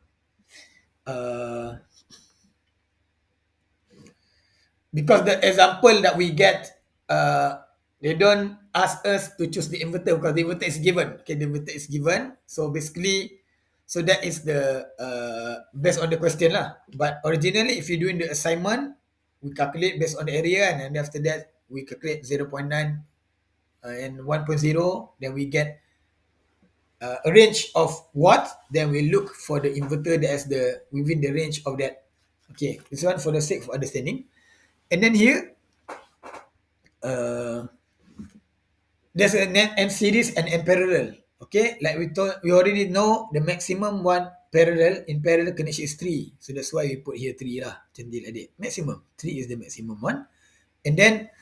Because the example that we get, they don't ask us to choose the inverter because the inverter is given. Okay, the inverter is given. So basically, so that is the based on the question lah. But originally, if you're doing the assignment, we calculate based on the area, and then after that, we calculate 0.9 and 1.0. Then we get a range of watt. Then we look for the inverter that is the within the range of that. Okay, this one for the sake of understanding. And then here, there's an N series and N parallel. Okay, like we already know the maximum one parallel in parallel connection is 3. So that's why we put here 3 lah. Macam dia adik. Maximum. 3 is the maximum one. And then,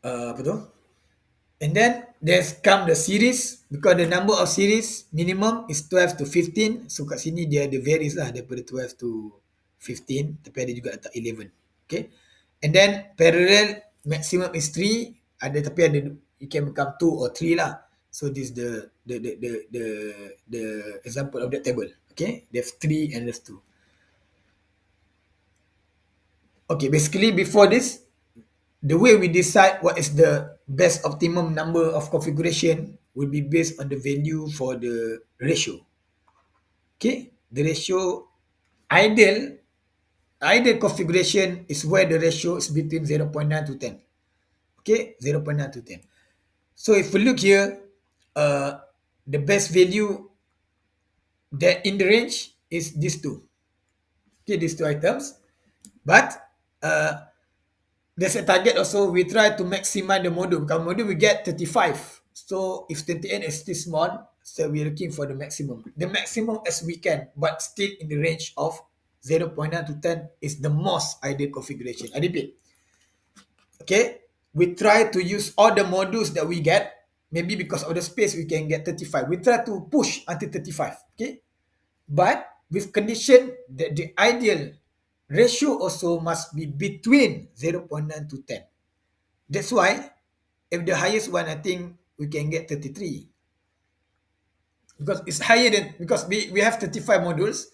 apa tu? And then there's come the series, because the number of series minimum is 12 to 15. So kat sini dia ada varies lah daripada 12 to 15, tapi ada juga letak 11. Okay. And then parallel maximum is 3, ada tapi ada it can become 2 or 3 lah. So this is the example of that table. Okay. There's 3 and there's 2. Okay, basically before this, the way we decide what is the best optimum number of configuration will be based on the value for the ratio. Okay, the ratio ideal configuration is where the ratio is between 0.9 to 10. Okay, 0.9 to 10. So if we look here, the best value that in the range is these two. Okay, these two items. But there's a target also. We try to maximize the module. Because module we get 35. So if 28 is still small, so we're looking for the maximum. The maximum as we can, but still in the range of 0.9 to 10 is the most ideal configuration. I repeat. Okay. We try to use all the modules that we get. Maybe because of the space, we can get 35. We try to push until 35. Okay. But with condition that the ideal ratio also must be between 0.9 to 10. That's why, if the highest one, I think we can get 33. Because it's higher than, because we have 35 modules,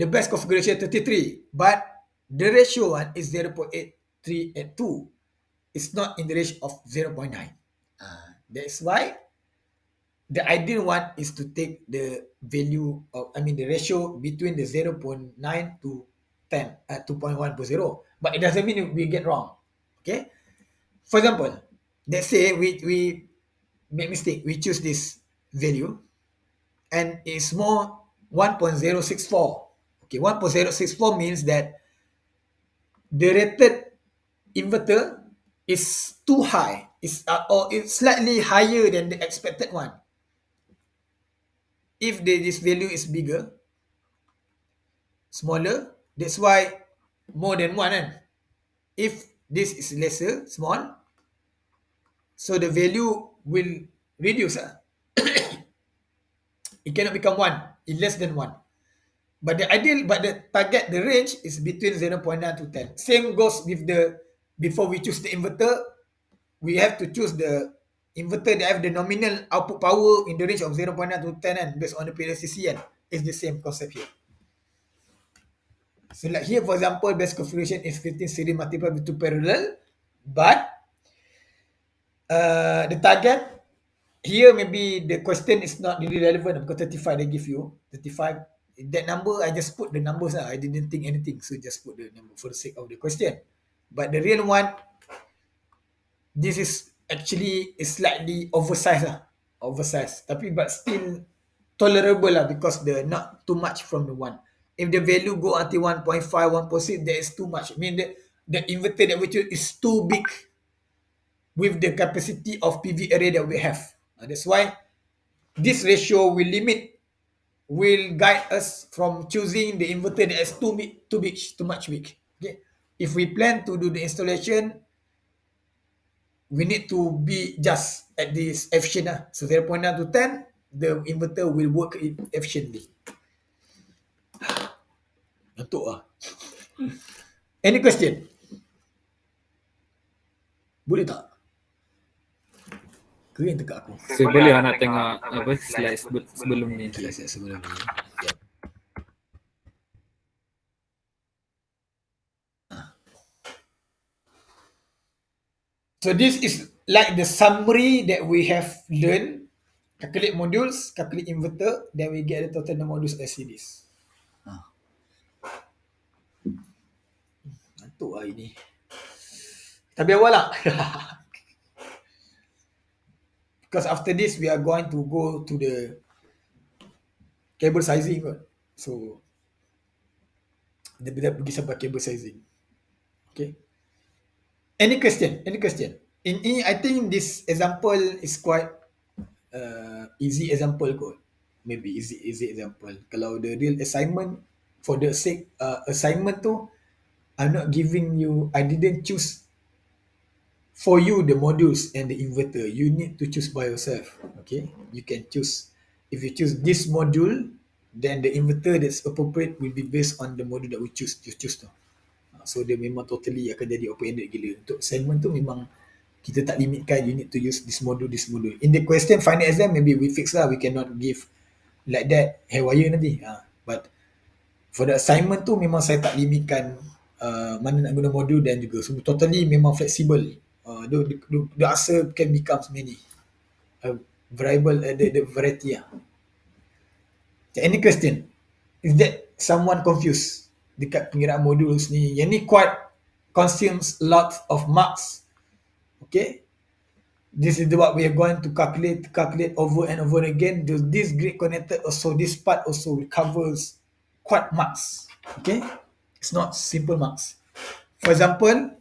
the best configuration 33. But the ratio one is 0.83 and 2. It's not in the range of 0.9. That's why the ideal one is to take the value of, the ratio between the 0.9 to 10 at 2.1.0, but it doesn't mean we get wrong. Okay, for example, let's say we make mistake, we choose this value and it's more 1.064. Okay, 1.064 means that the rated inverter is too high, or it's slightly higher than the expected one. If this value is bigger, smaller, that's why more than one. And if this is lesser, small, so the value will reduce. It cannot become 1, it's less than 1. But the target, the range is between 0.9 to 10. Same goes with before we choose the inverter, we have to choose the inverter that have the nominal output power in the range of 0.9 to 10, and based on the PLCC, and it's the same concept here. So like here, for example, best configuration is 15 series multiplied with 2 parallel, but the target here, maybe the question is not really relevant because 35 they give you 35. That number, I just put the numbers. I didn't think anything, so just put the number for the sake of the question. But the real one, this is actually slightly oversized. Tapi but still tolerable lah, because the not too much from the one. If the value go until 1.5, 1.6, that is too much. I mean the inverter that we choose is too big with the capacity of PV array that we have. That's why this ratio will guide us from choosing the inverter that is too much big. Okay. If we plan to do the installation, we need to be just at this efficient lah. So 0.9 to 10, the inverter will work efficiently. Ngantuk lah. Any question? Boleh tak? Ke yang dekat aku? So boleh lah nak tengok apa slide sebelum ni. Okay, saya sebelum ni. Yeah. So this is like the summary that we have learned. Calculate modules, calculate inverter, then we get the total number modules as it is. Ngantuk lah ini. Tapi awal lah. Because after this, we are going to go to the cable sizing. So, dia pergi sampai cable sizing. Okay. Any question? Any question? In I think this example is quite easy example kot. Maybe easy example. Kalau the real assignment, for the sake assignment tu, I'm not giving you, I didn't choose for you the modules and the inverter. You need to choose by yourself. Okay, you can choose. If you choose this module, then the inverter that's appropriate will be based on the module that you choose tu. So dia memang totally akan jadi open-ended gila. Untuk assignment tu memang kita tak limitkan, you need to use this module. In the question final exam, maybe we fix lah, we cannot give like that haywire nanti. But for the assignment tu memang saya tak limitkan mana nak guna modul dan juga. So totally memang flexible. The answer can become many. Variable, the variety lah. Any question? Is that someone confused dekat pengiraan modul ni? Yang ni quite consumes a lot of marks. Okay? This is what we are going to calculate over and over again. This grid connected also, this part also covers quite marks. Okay? It's not simple marks. For example,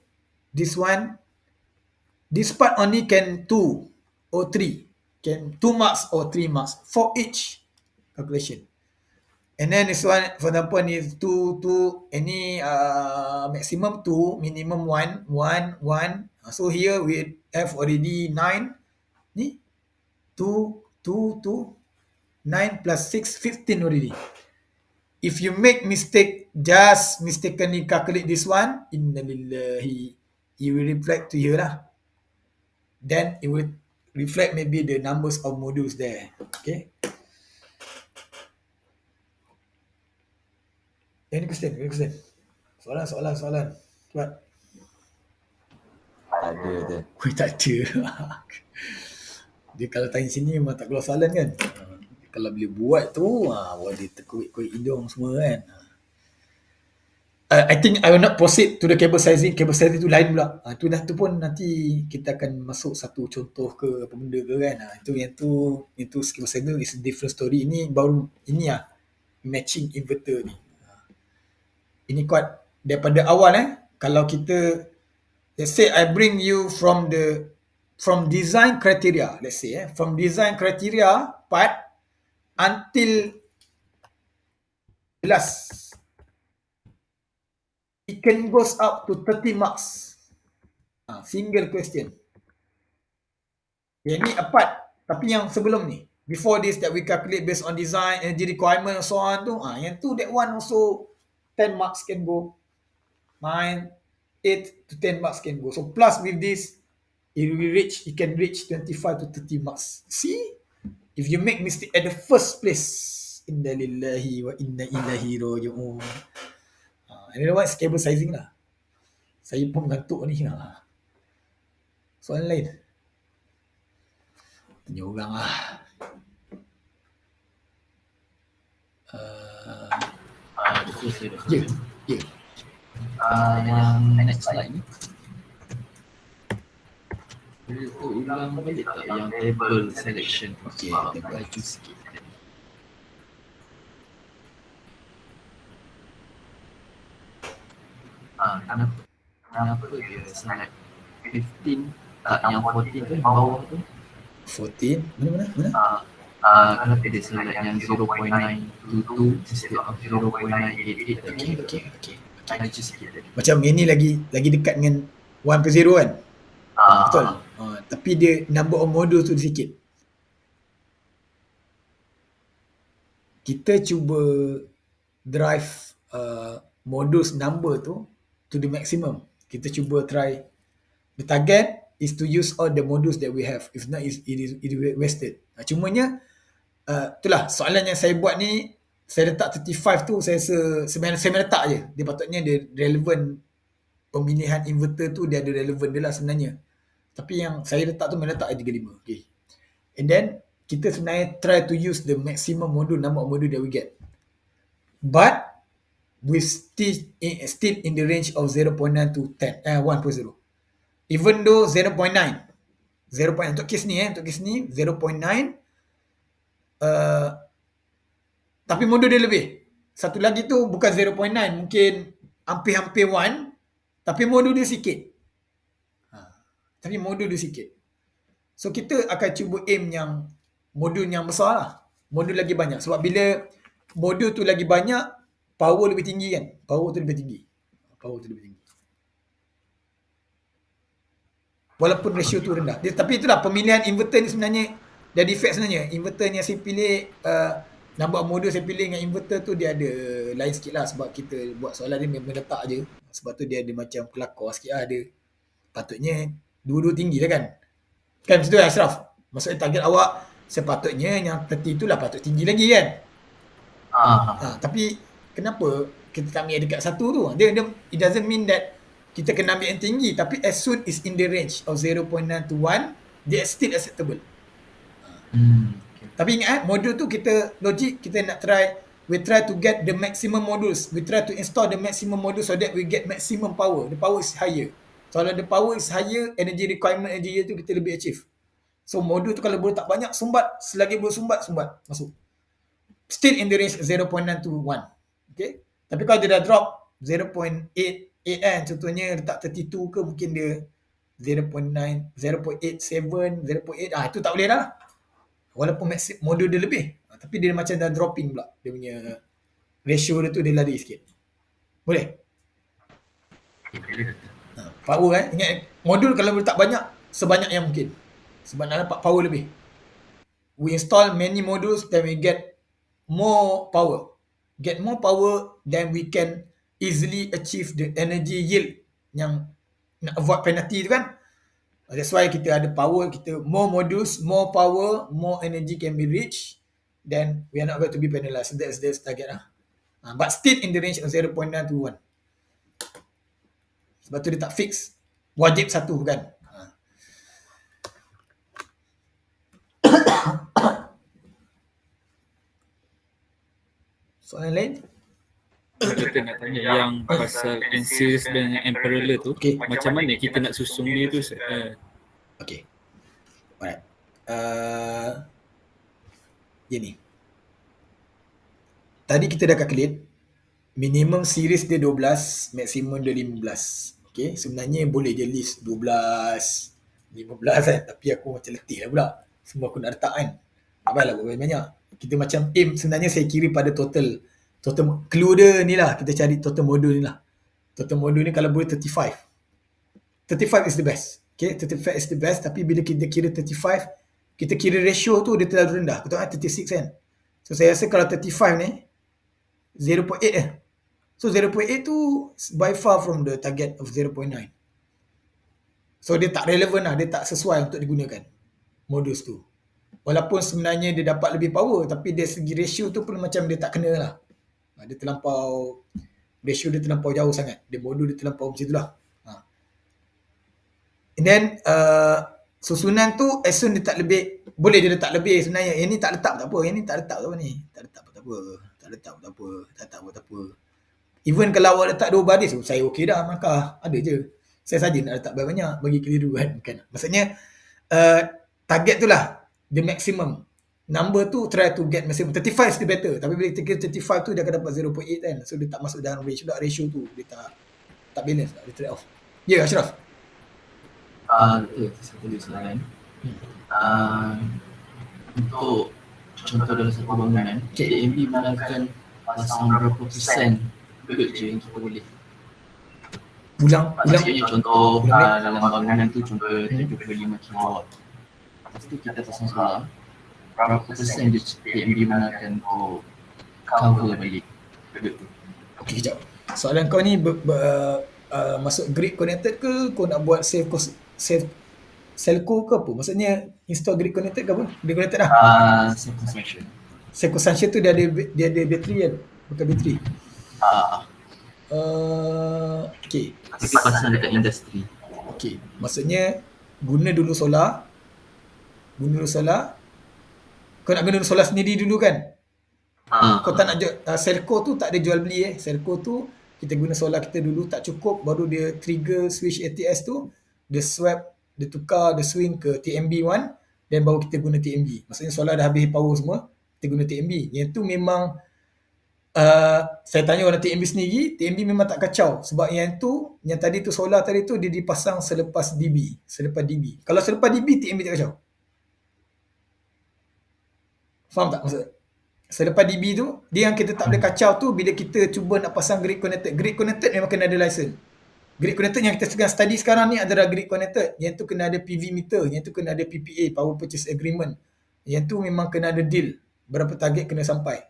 this one, this part only can 2 or 3. Can 2 marks or 3 marks for each calculation. And then this one, for example, is 2, any maximum 2, minimum 1. So here we have already 9. Ni 2, 9 plus 6, 15 already. If you make mistake, just mistakenly calculate this one, innalillahi, it will reflect to here lah. Then it will reflect maybe the numbers of modules there. Okay. Any question? Soalan. What? Tak ada. Tak ada. Dia kalau tanya sini memang tak keluar soalan kan. Kalau bila buat tu, dia terkuik-kuik hidung semua kan. I think I will not proceed to the cable sizing. Cable sizing tu lain pula. Tu pun nanti kita akan masuk satu contoh ke apa benda ke kan. Itu cable sizing is a different story. Ini baru, matching inverter ni. Ini kuat daripada awal kalau kita, let's say I bring you from design criteria, let's say from design criteria part until last, it can goes up to 30 marks. Single question. Yang ni apart, tapi yang sebelum ni, before this that we calculate based on design, energy requirement and so on tu, yang tu, that one also 10 marks can go. 9, 8 to 10 marks can go. So plus with this, it can reach 25 to 30 marks. See? If you make mistake at the first place, inna lillahi wa inna ilaihi raji'un. And you know what? It's cable sizing lah. Saya pun mengantuk ni. Soalan lain? Tanya orang lah. Ya. Yang next slide ni, boleh ulang balik tak yang table selection? Okay, kita baju sikit. Kenapa dia select 15 tak yang 14 tu bawah tu? 14? Mana? Kenapa dia select yang 0.922 instead of 0.988 tadi? Okay. Laju sikit tadi. Macam ini lagi dekat dengan 1/0 kan? Betul? Tapi dia number of modul tu sikit. Kita cuba drive modules number tu to the maximum. Kita cuba try. The target is to use all the modules that we have. If not, it is wasted. Cumanya, itulah soalan yang saya buat ni, saya letak 35 tu, saya letak je. Dia patutnya dia relevant, pemilihan inverter tu dia ada relevant dia lah sebenarnya. Tapi yang saya letak tu, saya letak 35. Okay. And then, kita sebenarnya try to use the maximum module, number of module that we get. But, we still in the range of 0.9 to 1.0. Even though 0.9 untuk kes ni 0.9 tapi modul dia lebih. Satu lagi tu bukan 0.9, mungkin hampir-hampir 1, tapi modul dia sikit. Tapi modul dia sikit. So kita akan cuba aim yang modul yang besar lah. Modul lagi banyak. Sebab bila modul tu lagi banyak, power lebih tinggi kan. Power tu lebih tinggi. Walaupun ratio tu rendah. Tapi itulah pemilihan inverter ni sebenarnya dia defect sebenarnya. Inverter yang saya pilih, number of modul saya pilih dengan inverter tu dia ada lain sikit lah. Sebab kita buat soalan ni memang letak je. Sebab tu dia ada macam kelakar sikit lah. Dia patutnya dua-dua tinggi lah kan. Kan macam tu lah Ashraf. Maksudnya target awak sepatutnya yang 30 tu lah patut tinggi lagi kan. Tapi kenapa kita tak ambil dekat satu tu? It doesn't mean that kita kena ambil yang tinggi, tapi as soon is in the range of 0.9 to 1, they are still acceptable. Tapi ingat modul tu kita logik, kita nak try, we try to get the maximum modules. We try to install the maximum modules so that we get maximum power. The power is higher. So kalau the power is higher, energy requirement energy tu kita lebih achieve. So modul tu kalau boleh tak banyak, sumbat. Selagi boleh sumbat, masuk. Still in the range 0.9 to 1. Okay. Tapi kalau dia dah drop 0.8 kan, contohnya letak 32 ke, mungkin dia 0.9, 0.87, 0.8, itu tak boleh dah. Walaupun modul dia lebih, tapi dia macam dah dropping pula. Dia punya ratio dia tu dia lari sikit. Boleh? Power kan, ingat modul kalau letak banyak, sebanyak yang mungkin. Sebab nak dapat power lebih. We install many modules, then we get more power. Get more power, then we can easily achieve the energy yield yang nak avoid penalty tu kan. That's why kita ada power, kita more modules, more power, more energy can be reached, then we are not going to be penalized. So that's target lah. But still in the range of 0.9 to 1. Sebab tu dia tak fix. Wajib satu kan. Soalan lain? Kita nak tanya yang pasal N-series dan yang parallel tu, Okay. macam mana kita nak susung dia tu? Okay. Alright. Gini. Tadi kita dah calculate minimum series dia 12, maksimum dia 15. Okay, sebenarnya boleh je list 12, 15 kan, tapi aku macam letih lah pula. Semua aku nak letak kan. Tak payahlah buat banyak. Kita macam aim, sebenarnya saya kira pada total clue dia ni lah, kita cari total modul ni lah. Total modul ni kalau boleh 35. 35 is the best. Okay, 35 is the best, tapi bila kita kira 35, kita kira ratio tu dia terlalu rendah. Kita tengok 36 kan. So saya rasa kalau 35 ni 0.8 So 0.8 tu by far from the target of 0.9. So dia tak relevan lah, dia tak sesuai untuk digunakan modus tu. Walaupun sebenarnya dia dapat lebih power, tapi dari segi ratio tu pun macam dia tak kena lah. Dia terlampau, ratio dia terlampau jauh sangat. Dia modul dia terlampau macam itulah. And then susunan tu as soon dia tak lebih, boleh dia letak lebih sebenarnya. Yang ni tak letak tak apa, yang ni tak letak tak apa ni. Tak letak tak apa. Tak apa. Even kalau awak letak 2 baris, saya okey dah, maka ada je. Saya saja nak letak banyak bagi keliru kan. Bukan. Maksudnya target tu lah the maximum. Number tu try to get maximum. 35 is the better. Tapi bila kita kira 35 tu dia akan dapat 0.8 kan. So dia tak masuk dalam range pula, ratio tu. Dia tak balance lah. Dia trade off. Ya, Ashraf. Satu lagi soalan. Untuk contoh dalam satu bangunan, DMB menggunakan pasang berapa persen load je yang kita boleh? Ulang. Maksudnya contoh Ulang balik. dalam bangunan tu contoh 75 kilowatt. Lepas tu kita pasang solar, berapa persen je TMB gunakan untuk cover balik produk tu? Okey, kejap. Soalan kau ni masuk grid connected ke kau nak buat Selco ke apa? Maksudnya install grid connected ke apa? Grid connected dah. Self consumption. Self consumption tu dia ada bateri kan? Bukan bateri. Okey. Tapi pasang dekat industri. Okey. Maksudnya guna dulu solar. Kau nak guna solar sendiri dulu kan? Kau tak nak Selco tu tak ada jual beli Selco tu kita guna solar kita dulu tak cukup, baru dia trigger switch ATS tu, dia swap, dia tukar, dia swing ke TMB1, dan baru kita guna TMB. Maksudnya solar dah habis power semua, kita guna TMB. Yang tu memang saya tanya orang TMB sendiri, TMB memang tak kacau. Sebab yang tadi tu solar tadi tu dia dipasang selepas DB. Kalau selepas DB, TMB tak kacau. Faham tak maksud? Selepas DB tu, dia yang kita tak boleh kacau tu bila kita cuba nak pasang grid connected. Grid connected memang kena ada license. Grid connected yang kita sedang study sekarang ni adalah grid connected. Yang tu kena ada PV meter, yang tu kena ada PPA, Power Purchase Agreement. Yang tu memang kena ada deal. Berapa target kena sampai.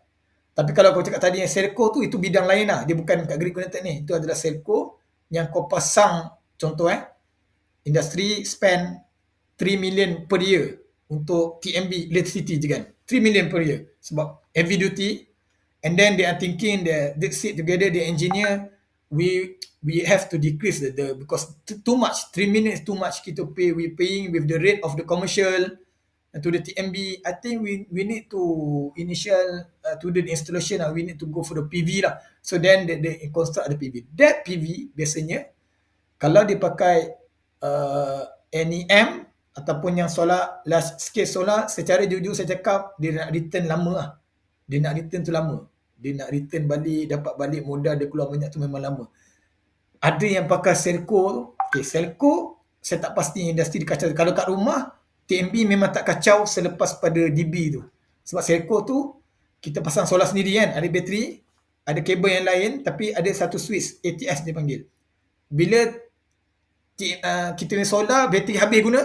Tapi kalau kau cakap tadi yang Selco tu, itu bidang lain lah. Dia bukan kat grid connected ni. Itu adalah Selco yang kau pasang, contoh industri spend 3 million per year untuk TMB electricity je kan. 3 million per year. Sebab heavy duty, and then they are thinking they sit together, the engineer, we have to decrease the because too much, 3 million is too much kita pay, we paying with the rate of the commercial to the TMB. I think we need to initial to the installation we need to go for the PV lah. So then they construct the PV. That PV biasanya kalau dia pakai NEM ataupun yang solar, large scale solar, secara jujur saya cakap dia nak return lama lah. Dia nak return tu lama. Dia nak return balik, dapat balik modal dia keluar banyak tu memang lama. Ada yang pakai Selco tu. Okay, Selco saya tak pasti industri dikacau. Kalau kat rumah, TMB memang tak kacau selepas pada DB tu. Sebab Selco tu kita pasang solar sendiri kan, ada bateri, ada kabel yang lain, tapi ada satu switch, ATS dia panggil. Bila kita punya solar, bateri habis guna,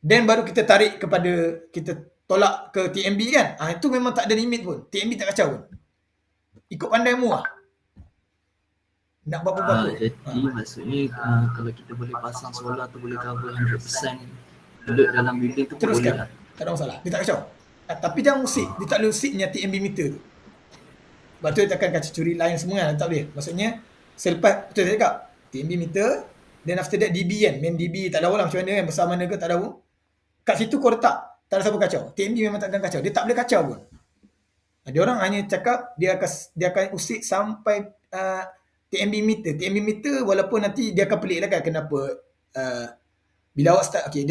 then baru kita tarik kepada, kita tolak ke TMB kan. Itu memang tak ada limit pun. TMB tak kacau pun. Ikut pandai mu lah. Nak berapa-berapa. Jadi maksudnya kalau kita boleh pasang solar tu boleh cover 100% load dalam building tu teruskan. boleh lah. Tak ada masalah. Dia tak kacau. Tapi jangan usik. Dia tak boleh usiknya TMB meter tu. Sebab tu dia takkan kacau curi line semua kan. Tak boleh. Maksudnya selepas, betul saya cakap, TMB meter, then after that DB kan. Main DB tak tahu lah macam mana kan. Besar mana ke tak tahu. Kat situ kau letak. Tak ada siapa kacau. TMB memang takkan kacau. Dia tak boleh kacau pun. Dia orang hanya cakap dia akan usik sampai TMB meter. TMB meter walaupun nanti dia akan pelik lah kan kenapa bila awak start, okay,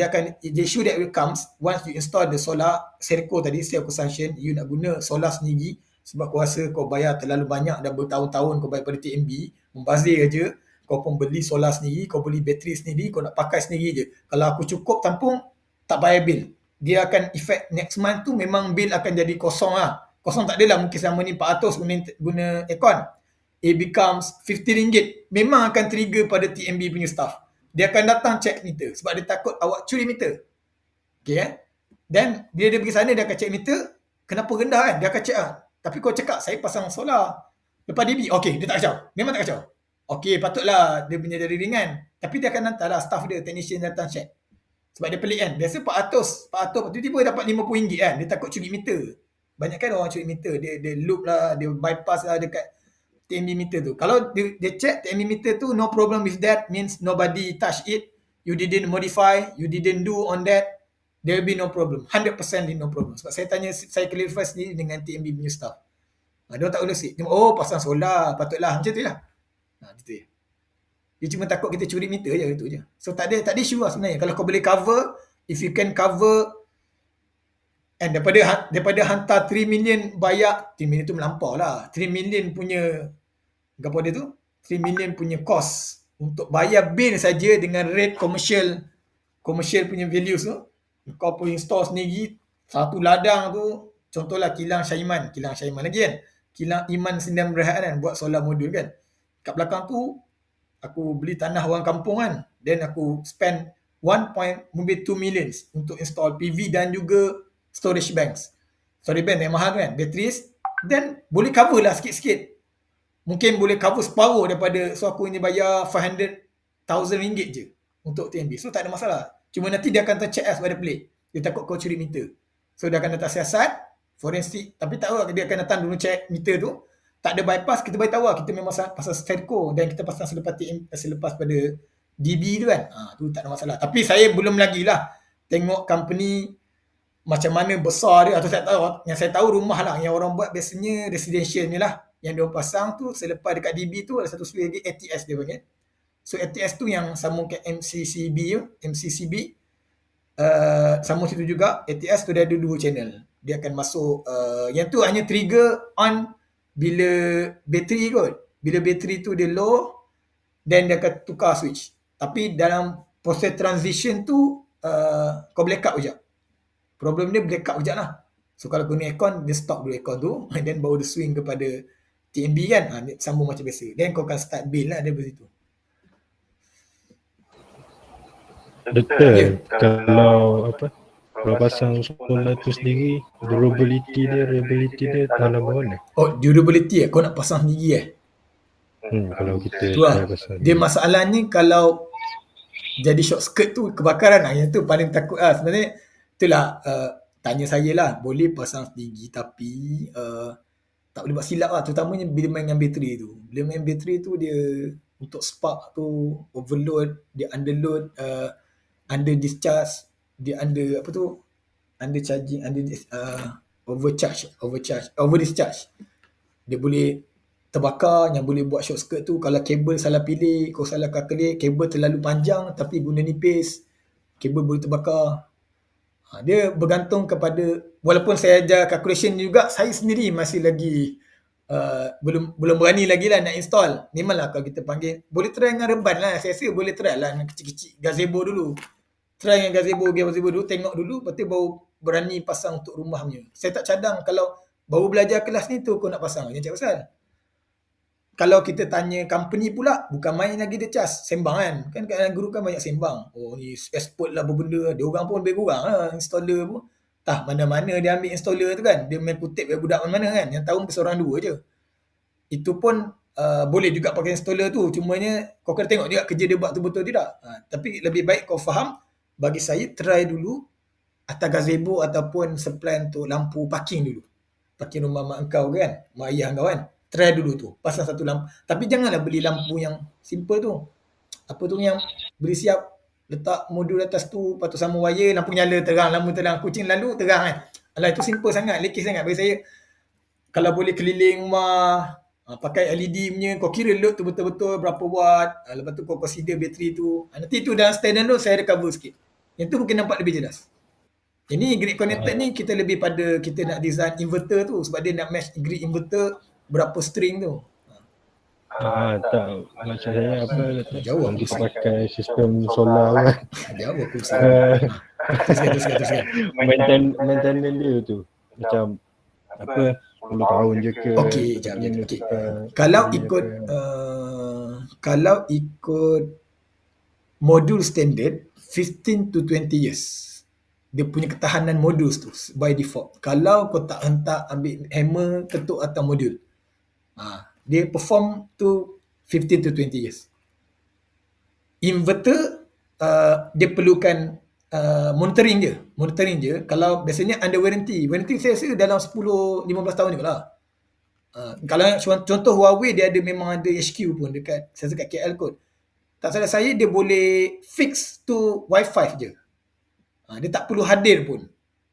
they show that it comes once you install the solar Selco tadi, self consumption, you nak guna solar sendiri sebab kau rasa kau bayar terlalu banyak dah bertahun-tahun kau bayar pada TMB, membazir aja, kau pun beli solar sendiri, kau beli bateri sendiri, kau nak pakai sendiri je. Kalau aku cukup tampung, tak bayar bil. Dia akan effect next month tu memang bil akan jadi kosong lah. Kosong tak adalah, mungkin selama ni 400 guna aircon. It becomes RM50. Memang akan trigger pada TMB punya staff. Dia akan datang check meter sebab dia takut awak curi meter. Okay Then bila dia pergi sana dia akan check meter, kenapa rendah kan? Dia akan check Tapi kau cakap saya pasang solar lepas DB. Okay, dia tak kacau. Memang tak kacau. Okay, patutlah dia punya jadi ringan. Tapi dia akan hantar lah staff dia, technician datang check. Sebab dia pelik kan. Biasa 400 tiba-tiba dapat RM50 kan. Dia takut curi meter. Banyak kan orang curi meter. Dia loop lah, dia bypass lah dekat TMB meter tu. Kalau dia check TMB meter tu, no problem with that, means nobody touch it, you didn't modify, you didn't do on that, there will be no problem. 100% no problem. Sebab saya clarify sendiri dengan TMB punya staff. Dia tak boleh see. Oh, pasang solar, patutlah. Macam tu lah. Gitu je. Dia cuma takut kita curi meter je, itu je. So tak ada issue lah sebenarnya. Kalau kau boleh cover, if you can cover, and daripada hantar 3 million bayar, 3 million tu melampau lah. 3 million punya, apa dia tu? 3 million punya cost untuk bayar bil saja dengan rate commercial punya values tu. Kau pun install sendiri, satu ladang tu, contohlah kilang Syaiman lagi kan. Kilang Iman Sendirian Berhad kan, buat solar modul kan. Kat belakang tu, aku beli tanah orang kampung kan, then aku spend 1.2 millions untuk install PV dan juga storage banks. Storage bank yang mahal kan, batteries, then boleh cover lah sikit-sikit. Mungkin boleh cover separuh daripada, so aku hanya bayar 500,000 ringgit je untuk TNB. So tak ada masalah. Cuma nanti dia akan check us pada plate. Dia takut kau curi meter. So dia akan datang siasat, forensik, tapi tak tahu dia akan datang dulu check meter tu. Tak ada bypass, kita beritahu lah kita memang pasal Stadco dan kita pasang selepas pada DB tu kan. Tu tak ada masalah. Tapi saya belum lagi lah tengok company macam mana besar dia, atau saya tahu, yang saya tahu rumah lah yang orang buat biasanya residential ni lah. Yang dia pasang tu selepas dekat DB tu ada satu suite lagi, ATS dia panggil. So ATS tu yang sambung ke MCCB tu, MCCB. Sambung situ juga. ATS tu dia ada 2 channel. Dia akan masuk, yang tu hanya trigger on bila bateri kot. Bila bateri tu dia low, then dia akan tukar switch. Tapi dalam proses transition tu, kau blackout sekejap. Problem dia blackout sekejap lah. So kalau guna aircon, dia stop dulu aircon tu, and then baru dia swing kepada TNB kan. Sambung macam biasa. Then kau akan start build lah dari situ. Betul. Kalau kalau pasang solar tu sendiri, reliability dia dalam mana? Oh, durability kau nak pasang sendiri Kalau kita tu lah. pasang Dia masalahnya kalau jadi short circuit tu kebakaran lah. Yang tu paling takut lah. Sebenarnya itulah, tanya saya lah, boleh pasang sendiri tapi tak boleh buat silap lah. Terutamanya bila main dengan bateri tu. Bila main bateri tu dia untuk spark tu overload, dia underload, under discharge, dia under under charging, over discharge. Dia boleh terbakar. Yang boleh buat short circuit tu kalau kabel salah pilih, kau salah calculate, kabel terlalu panjang tapi guna nipis, kabel boleh terbakar. Dia bergantung kepada, walaupun saya ajar calculation juga, saya sendiri masih lagi belum berani lagi lah nak install. Memanglah kalau kita panggil, boleh try dengan reban lah. Saya rasa boleh try lah dengan kecil-kecil gazebo dulu. Try dengan gazebo dulu, tengok dulu, lepas tu baru berani pasang untuk rumah punya. Saya tak cadang kalau baru belajar kelas ni tu kau nak pasang. Jangan cakap pasal. Kalau kita tanya company pula, bukan main lagi dia cas, sembang kan. Kan kat dalam group kan banyak sembang. Oh ni expert lah berbenda. Dia orang pun lebih kurang lah installer pun. Tah mana-mana dia ambil installer tu kan. Dia main kutip budak mana-mana kan. Yang tahu seorang dua je. Itu pun boleh juga pakai installer tu. Cumanya kau kena tengok juga kerja dia buat tu betul tidak. Tapi lebih baik kau faham. Bagi saya try dulu atas gazebo ataupun supply untuk lampu parking dulu. Parking rumah mak kau kan, mak ayah kau kan. Try dulu tu, pasang satu lampu. Tapi janganlah beli lampu yang simple tu. Apa tu yang beli siap, letak modul atas tu, lepas tu sama wire, lampu nyala terang, lampu terang, kucing lalu terang kan. Alah itu simple sangat, lekis sangat bagi saya. Kalau boleh keliling rumah, pakai LED punya, kau kira load tu betul-betul berapa watt, lepas tu kau consider bateri tu. Nanti tu dalam standard tu saya ada cover sikit. Yang tu mungkin nampak lebih jelas. Ini grid connected ni kita lebih pada kita nak design inverter tu sebab dia nak match grid inverter berapa string tu. Tak, macam saya Jauh nanti aku kau pakai sistem solar kan. Jauh aku usah. Teruskan. Maintenance dia tu macam 10 tahun je ke. Okey, jap. Okey. Kalau ikut modul standard 15 to 20 years. Dia punya ketahanan modul tu by default. Kalau kau tak hentak ambil hammer ketuk atas modul. Dia perform tu 15 to 20 years. Inverter dia perlukan monitoring je. Kalau biasanya under warranty saya rasa dalam 10-15 tahun juga lah. Kalau contoh Huawei dia ada memang ada HQ pun dekat KL kot. Tak salah saya dia boleh fix tu Wi-Fi je. Dia tak perlu hadir pun.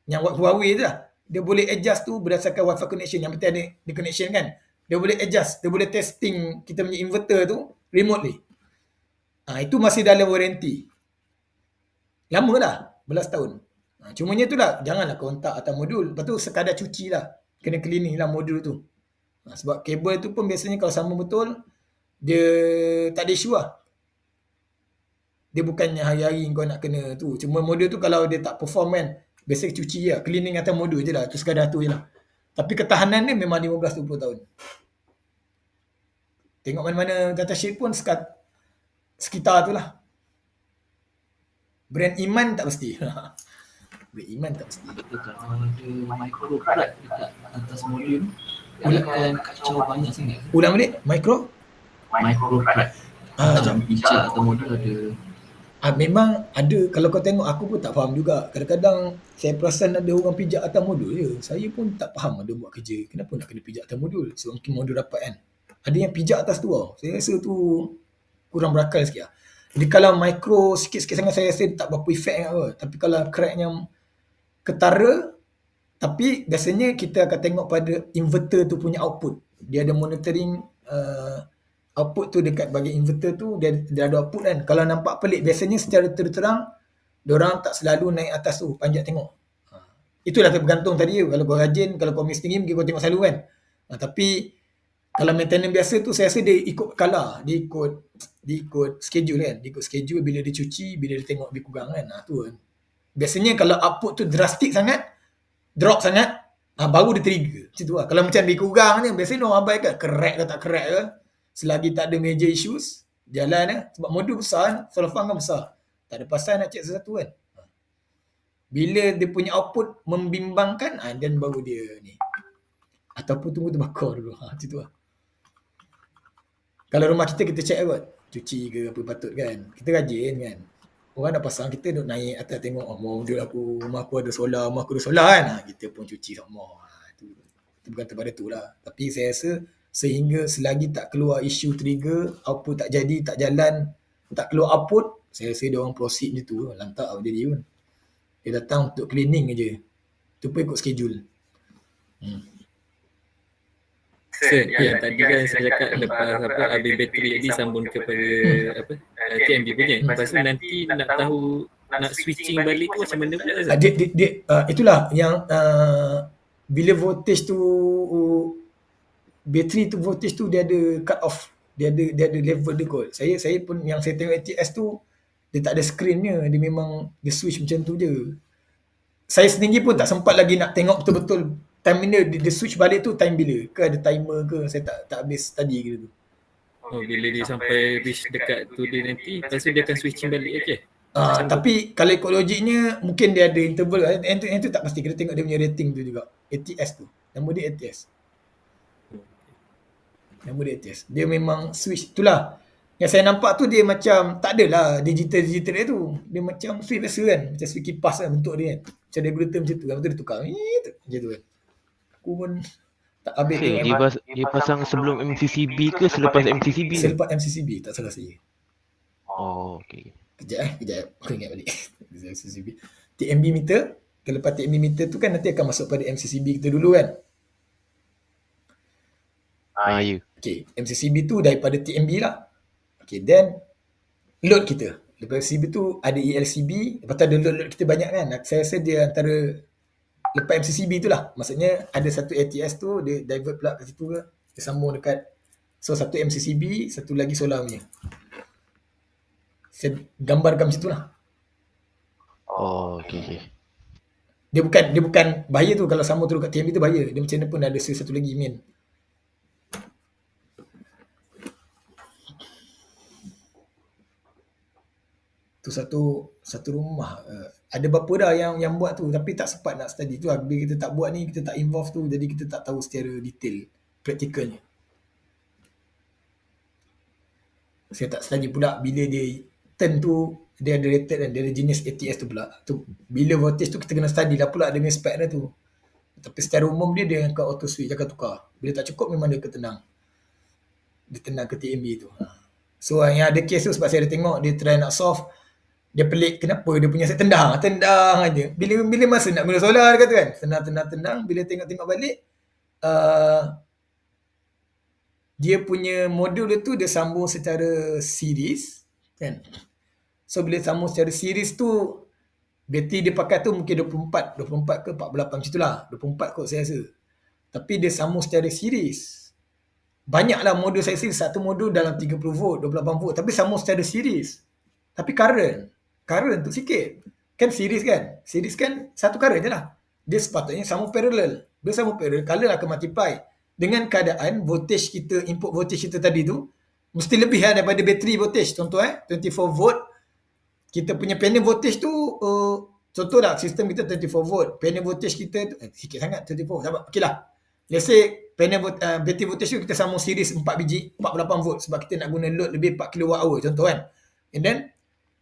Yang Huawei tu lah. Dia boleh adjust tu berdasarkan Wi-Fi connection. Yang penting ada connection kan. Dia boleh adjust. Dia boleh testing kita punya inverter tu remotely. Itu masih dalam warranty. Lama lah. Belas tahun. Cumanya tu lah. Janganlah kau hentak atas modul. Lepas tu sekadar cuci lah. Kena cleaning lah modul tu. Sebab kabel tu pun biasanya kalau sambung betul, dia tak ada isu lah. Dia bukannya hari-hari kau nak kena tu. Cuma modul tu kalau dia tak perform kan, biasa cuci lah. Cleaning atas modul je lah. Tu sekadar tu je lah. Tapi ketahanan dia memang 15-20 tahun. Tengok mana-mana datasheet pun sekitar tu lah. Brand Iman tak mesti. Brand Iman tak mesti. Kita kalau ada micro crack dekat atas modul, dia akan kacau banyak sangat. Ulang balik, micro. Micro crack. Macam pijak atau modul ada. Memang ada, kalau kau tengok aku pun tak faham juga. Kadang-kadang saya perasan ada orang pijak atas modul je. Saya pun tak faham ada buat kerja. Kenapa nak kena pijak atas modul? So mungkin modul dapat kan. Ada yang pijak atas tu tau. Saya rasa tu kurang berakal sikit lah. Jadi kalau micro sikit-sikit sangat saya rasa tak berapa efek sangat kot. Tapi kalau crack yang ketara, tapi biasanya kita akan tengok pada inverter tu punya output. Dia ada monitoring output tu dekat bagi inverter tu, dia ada output kan. Kalau nampak pelik, biasanya secara terang diorang tak selalu naik atas tu, panjat tengok. Itulah tergantung tadi. Kalau kau rajin, kalau kau mesti tinggi, mungkin kau tengok selalu kan. Tapi kalau maintenance biasa tu, saya rasa dia ikut kala, dia ikut schedule kan. Dia ikut schedule bila dia cuci, bila dia tengok lebih kurang kan. Tu kan. Biasanya kalau output tu drastik sangat, drop sangat, baru dia trigger. Macam tu lah. Kalau macam lebih kurang ni, biasanya orang abaikan crack ke tak crack ke. Selagi tak ada major issues, jalan lah. Sebab modul besar kan, solar farm kan besar. Tak ada pasal nak cek sesuatu kan. Bila dia punya output membimbangkan, dan baru dia ni. Ataupun tunggu terbakar dulu. Macam tu lah. Kalau rumah kita cek kot. Cuci ke apa patut kan. Kita rajin kan. Orang dah pasang, kita duduk naik atas tengok, modul aku, rumah aku ada solar kan. Kita pun cuci sama. Itu bukan pada tu lah. Tapi saya rasa, sehingga selagi tak keluar isu trigger, output tak jadi, tak jalan, tak keluar output, saya rasa dia orang proceed macam tu, lantak apa jadi pun. Dia datang untuk cleaning je. Tu pun ikut schedule. Sir, yang tadi kan saya cakap lepas habis bateri tadi sambung kepada TMB punya. Lepas tu nanti nak tahu nak switching balik tu macam mana pula Sir? Itulah yang bila voltage tu, bateri tu voltage tu dia ada cut off. Dia ada level dia kot. Saya pun yang saya tengok ATS tu, dia tak ada screennya. Dia memang dia switch macam tu je. Saya sendiri pun tak sempat lagi nak tengok betul-betul time dia switch balik tu time bila. Ke ada timer ke, saya tak habis study gitu tu. Bila dia sampai reach dekat tu dia nanti, lepas tu dia akan switching balik je. Tapi kalau ikut logiknya, mungkin dia ada interval. Yang tu tak pasti. Kita tengok dia punya rating tu juga. ATS tu. Nama dia ATS. Nama dia ATS. Dia memang switch. Itulah. Yang saya nampak tu dia macam, tak adalah digital dia tu. Dia macam switch biasa kan. Macam switch kipas kan bentuk dia kan. Macam regulator macam tu kan. Lepas tu dia tukar. Macam tu kan. Aku pun tak habis tengok. Dia pasang sebelum MCCB ke selepas MCCB? Selepas MCCB, tak salah saya. Oh, okey. Kejap. Aku ingat balik. MCCB. TMB meter. Kalau lepas TMB meter tu kan nanti akan masuk pada MCCB kita dulu kan. Ya. Okay, MCCB tu daripada TMB lah. Okay, then load kita. Lepas MCCB tu ada ELCB. Lepas tu ada load kita banyak kan. Saya rasa dia antara lepas MCCB tu lah. Maksudnya ada satu ATS tu, dia divert plug kat situ ke. Dia sambung dekat. So satu MCCB, satu lagi solar punya. Saya gambarkan macam tu lah. Oh, okey. Dia bukan bahaya tu kalau sambung terus kat TMB tu bahaya. Dia macam mana pun ada satu lagi main. Tu satu rumah. Ada berapa dah yang buat tu, tapi tak sempat nak study tu lah. Bila kita tak buat ni, kita tak involve tu, jadi kita tak tahu secara detail praktikalnya. Saya tak study pula bila dia turn tu, dia ada rated dan dia ada jenis ATS tu pula. Tu bila voltage tu kita kena study lah pula dengan spec dia tu. Tapi secara umum dia akan auto switch, akan tukar. Bila tak cukup memang dia tenang. Dia tenang ke TMB tu. So yang ada case tu sebab saya ada tengok dia try nak solve. Dia pelik kenapa dia punya set tendang aja. Bila masa nak guna solar dia kata kan. Tendang. Bila tengok balik dia punya modul dia tu dia sambung secara series kan. So bila sambung secara series tu bateri dia pakai tu mungkin 24 ke 48 macam itulah. 24 kot saya rasa. Tapi dia sambung secara series. Banyaklah modul saya series. Satu modul dalam 30 volt, 28 volt. Tapi sambung secara series. Tapi current tu sikit. Kan series kan? Series kan satu current je lah. Dia sepatutnya sambung parallel. Bila sambung parallel, current akan multiply. Dengan keadaan voltage kita, input voltage kita tadi tu, Mesti lebih daripada bateri voltage. Contoh 24 volt. Kita punya panel voltage tu contoh lah sistem kita 24 volt. Panel voltage kita sikit sangat 24. Sabar. Okeylah. Let's say panel bateri voltage tu kita sambung series 4 biji 48 volt sebab kita nak guna load lebih 4 kWh contoh kan. And then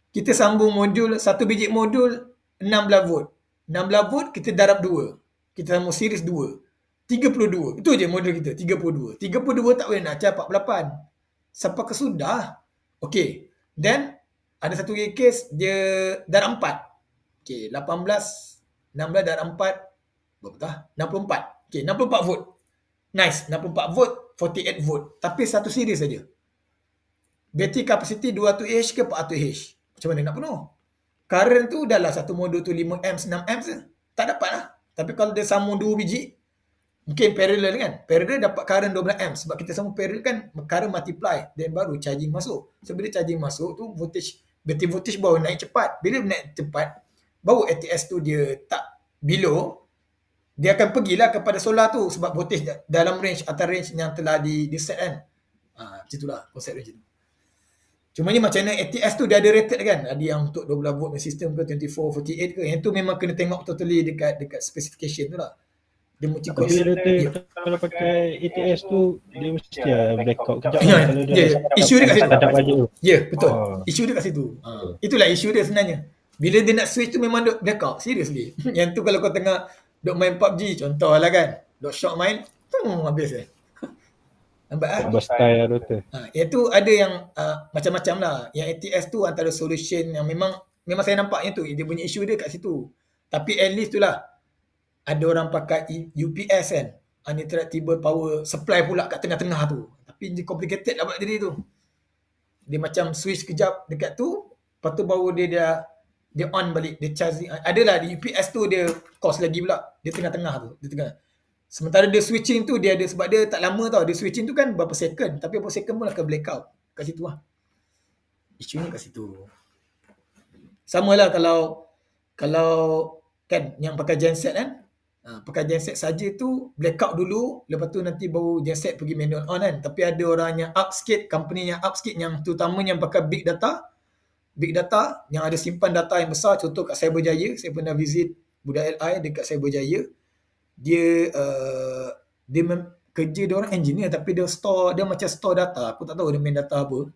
kita sambung modul satu biji modul 16 volt. 16 volt kita darab 2. Kita sambung series 2. 32. Itu je modul kita 32. 32 tak boleh nak charge 48. Sampai ke sudah. Okey. Then ada satu lagi kes dia darab 4. Okey, 16 darab 4 berapa dah? 64. Okey, 64 volt. Nice, 64 volt, 48 volt. Tapi satu series saja. Battery capacity 200H ke 400H. Macam mana nak penuh? Current tu dah satu modul tu 5 amps, 6 amps je. Tak dapat lah. Tapi kalau dia sambung 2 biji, mungkin parallel kan. Parallel dapat current 12 amps. Sebab kita sambung parallel kan, current multiply. Dan baru charging masuk. So bila charging masuk tu, voltage battery voltage baru naik cepat. Bila naik cepat, baru ATS tu dia tak below, dia akan pergilah kepada solar tu sebab voltage dalam range, atas range yang telah di set kan. Macam itulah konsep range tu. Cuma ni macam mana ATS tu dia ada rated kan. Ada yang untuk 12 volt sistem ke 24, 48 ke. Yang tu memang kena tengok totally dekat specification tu lah. Dia mesti kalau pakai ATS tu dia mesti blackout kejap kalau dia isu dia kat situ. Ya, betul. Isu dia kat situ. Itulah isu dia sebenarnya. Bila dia nak switch tu memang duk blackout. Seriously. Yang tu kalau kau tengah duk main PUBG contoh lah kan. Duk shock main, habis Nampak Style router. Itu ada yang macam-macam lah. Yang ATS tu antara solution yang memang saya nampak yang tu. Dia punya isu dia kat situ. Tapi at least tu lah. Ada orang pakai UPS kan. Uninterruptible power supply pula kat tengah-tengah tu. Tapi dia complicated lah buat diri tu. Dia macam switch kejap dekat tu. Lepas tu baru dia on balik. Dia charging. Adalah di UPS tu dia cost lagi pula. Dia tengah-tengah tu. Dia tengah. Sementara dia switching tu dia ada sebab dia tak lama tau. Dia switching tu kan berapa second. Tapi berapa second pun akan blackout. Kat situ lah. Isunya kat situ. Sama lah kalau kan yang pakai genset kan. Pakai genset saja tu blackout dulu. Lepas tu nanti baru genset pergi manual on kan. Tapi ada orang yang up sikit. Company yang up sikit yang terutamanya yang pakai big data. Big data yang ada simpan data yang besar. Contoh kat Cyberjaya. Saya pernah visit budak LI dekat Cyberjaya. Dia kerja dia orang engineer tapi dia macam store data. Aku tak tahu dia main data apa.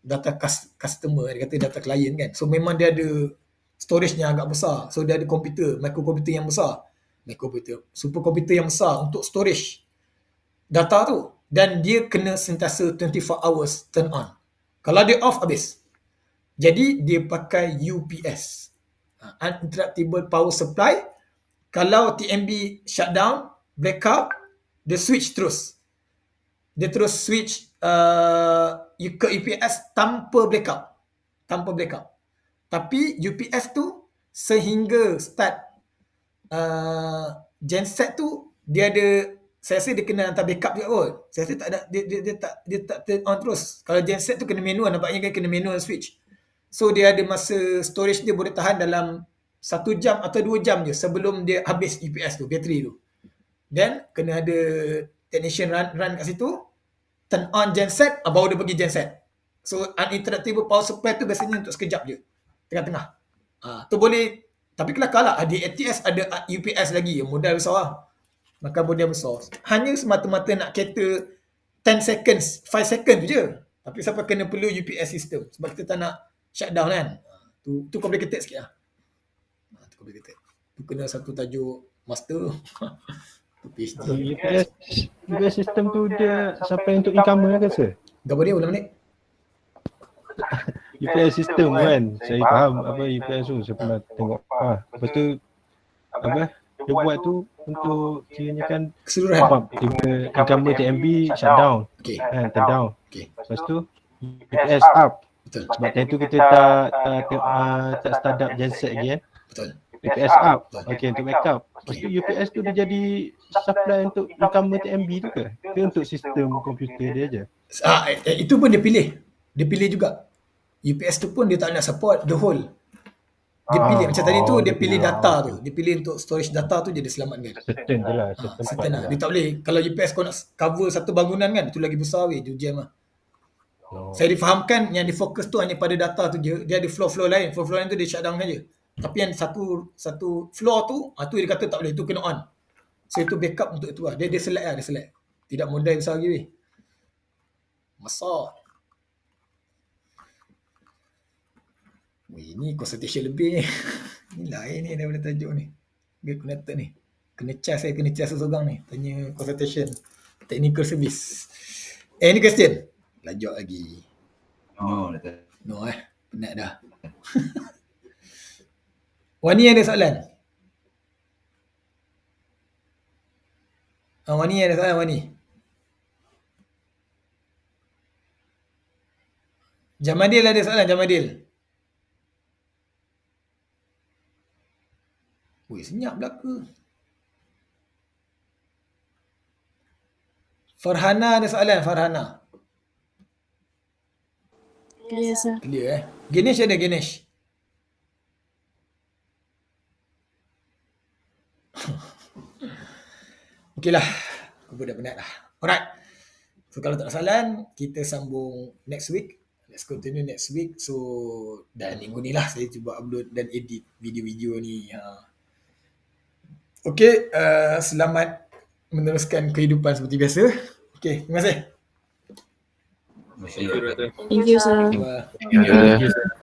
Data customer, dia kata data klien kan. So memang dia ada storage-nya agak besar. So dia ada komputer, microkomputer yang besar. Superkomputer yang besar untuk storage data tu. Dan dia kena sentiasa 24 hours turn on. Kalau dia off, habis. Jadi dia pakai UPS. Uninterruptible power supply. Kalau TMB shutdown, blackout, dia switch terus. Dia terus switch ke UPS tanpa blackout. Tapi UPS tu sehingga start genset tu dia ada, saya rasa dia kena hantar backup juga kot. Saya rasa tak ada, dia tak turn on terus. Kalau genset tu kena manual, nampaknya kan kena manual switch. So dia ada masa storage dia boleh tahan dalam 1 jam atau 2 jam je sebelum dia habis UPS tu, bateri tu. Then kena ada technician run kat situ, turn on genset, baru dia pergi genset. So uninterruptible power supply tu biasanya untuk sekejap je, tengah-tengah. Tu boleh, tapi kelakar lah, ada ATS, ada UPS lagi, modal besar lah. Maka modal besar. Hanya semata-mata nak cater 10 seconds, 5 second tu je. Tapi siapa kena perlu UPS system sebab kita tak nak shutdown kan. Tu complicated sikit lah. Tu kena satu tajuk master. PhD. UPS sistem tu dia sampai untuk incomer ke sir? Berapa dia ulang balik? UPS sistem kan. Saya faham apa UPS tu. Saya pernah tengok. Lepas tu apa dia buat tu untuk kiranya kan keseluruhan. Incomer TMB shutdown. Okey. Turn down. Okey. Lepas tu UPS up. Betul. Sebab time tu kita tak start up genset lagi kan. Betul. UPS up. Okey, untuk backup. Lepas tu UPS tu dia jadi supply untuk incomer TMB tu ke? Ke untuk sistem komputer dia je? Itu pun dia pilih. Dia pilih juga. UPS tu pun dia tak nak support the whole. Dia pilih macam tadi tu dia pilih data tu. Dia pilih untuk storage data tu je dia selamatkan. Certain je lah. Certain lah. Dia tak boleh. Kalau UPS kau nak cover satu bangunan kan, itu lagi besar weh, tu jam lah. Saya difahamkan yang difokus tu hanya pada data tu je. Dia ada floor lain. Floor lain tu dia shut down saja. Tapi yang satu floor tu, tu dia kata tak boleh, tu kena on. So itu backup untuk itu lah. Dia select lah, dia select. Tidak modal besar lagi weh. Besar. Weh, ni consultation lebih ni. Ni lain ni daripada tajuk ni. Dia connected ni. Kena charge seseorang ni. Tanya consultation. Technical service. Any question? Lajak lagi. No, dah tak. No penat dah. Wani ada soalan? Wani ada soalan, Wani? Jamadil ada soalan, Jamadil? Weh, senyap belaka. Farhana ada soalan, Farhana? Clear, sir. Clear Ganesh ada, Ganesh? Okey lah. Aku pun dah penat lah. Alright. So kalau tak ada soalan, kita sambung next week. Let's continue next week. So dah minggu ni lah saya cuba upload dan edit video-video ni. Okey, selamat meneruskan kehidupan seperti biasa. Okey, terima kasih. Thank you, Dr. Thank you, sir. Bye. Ya.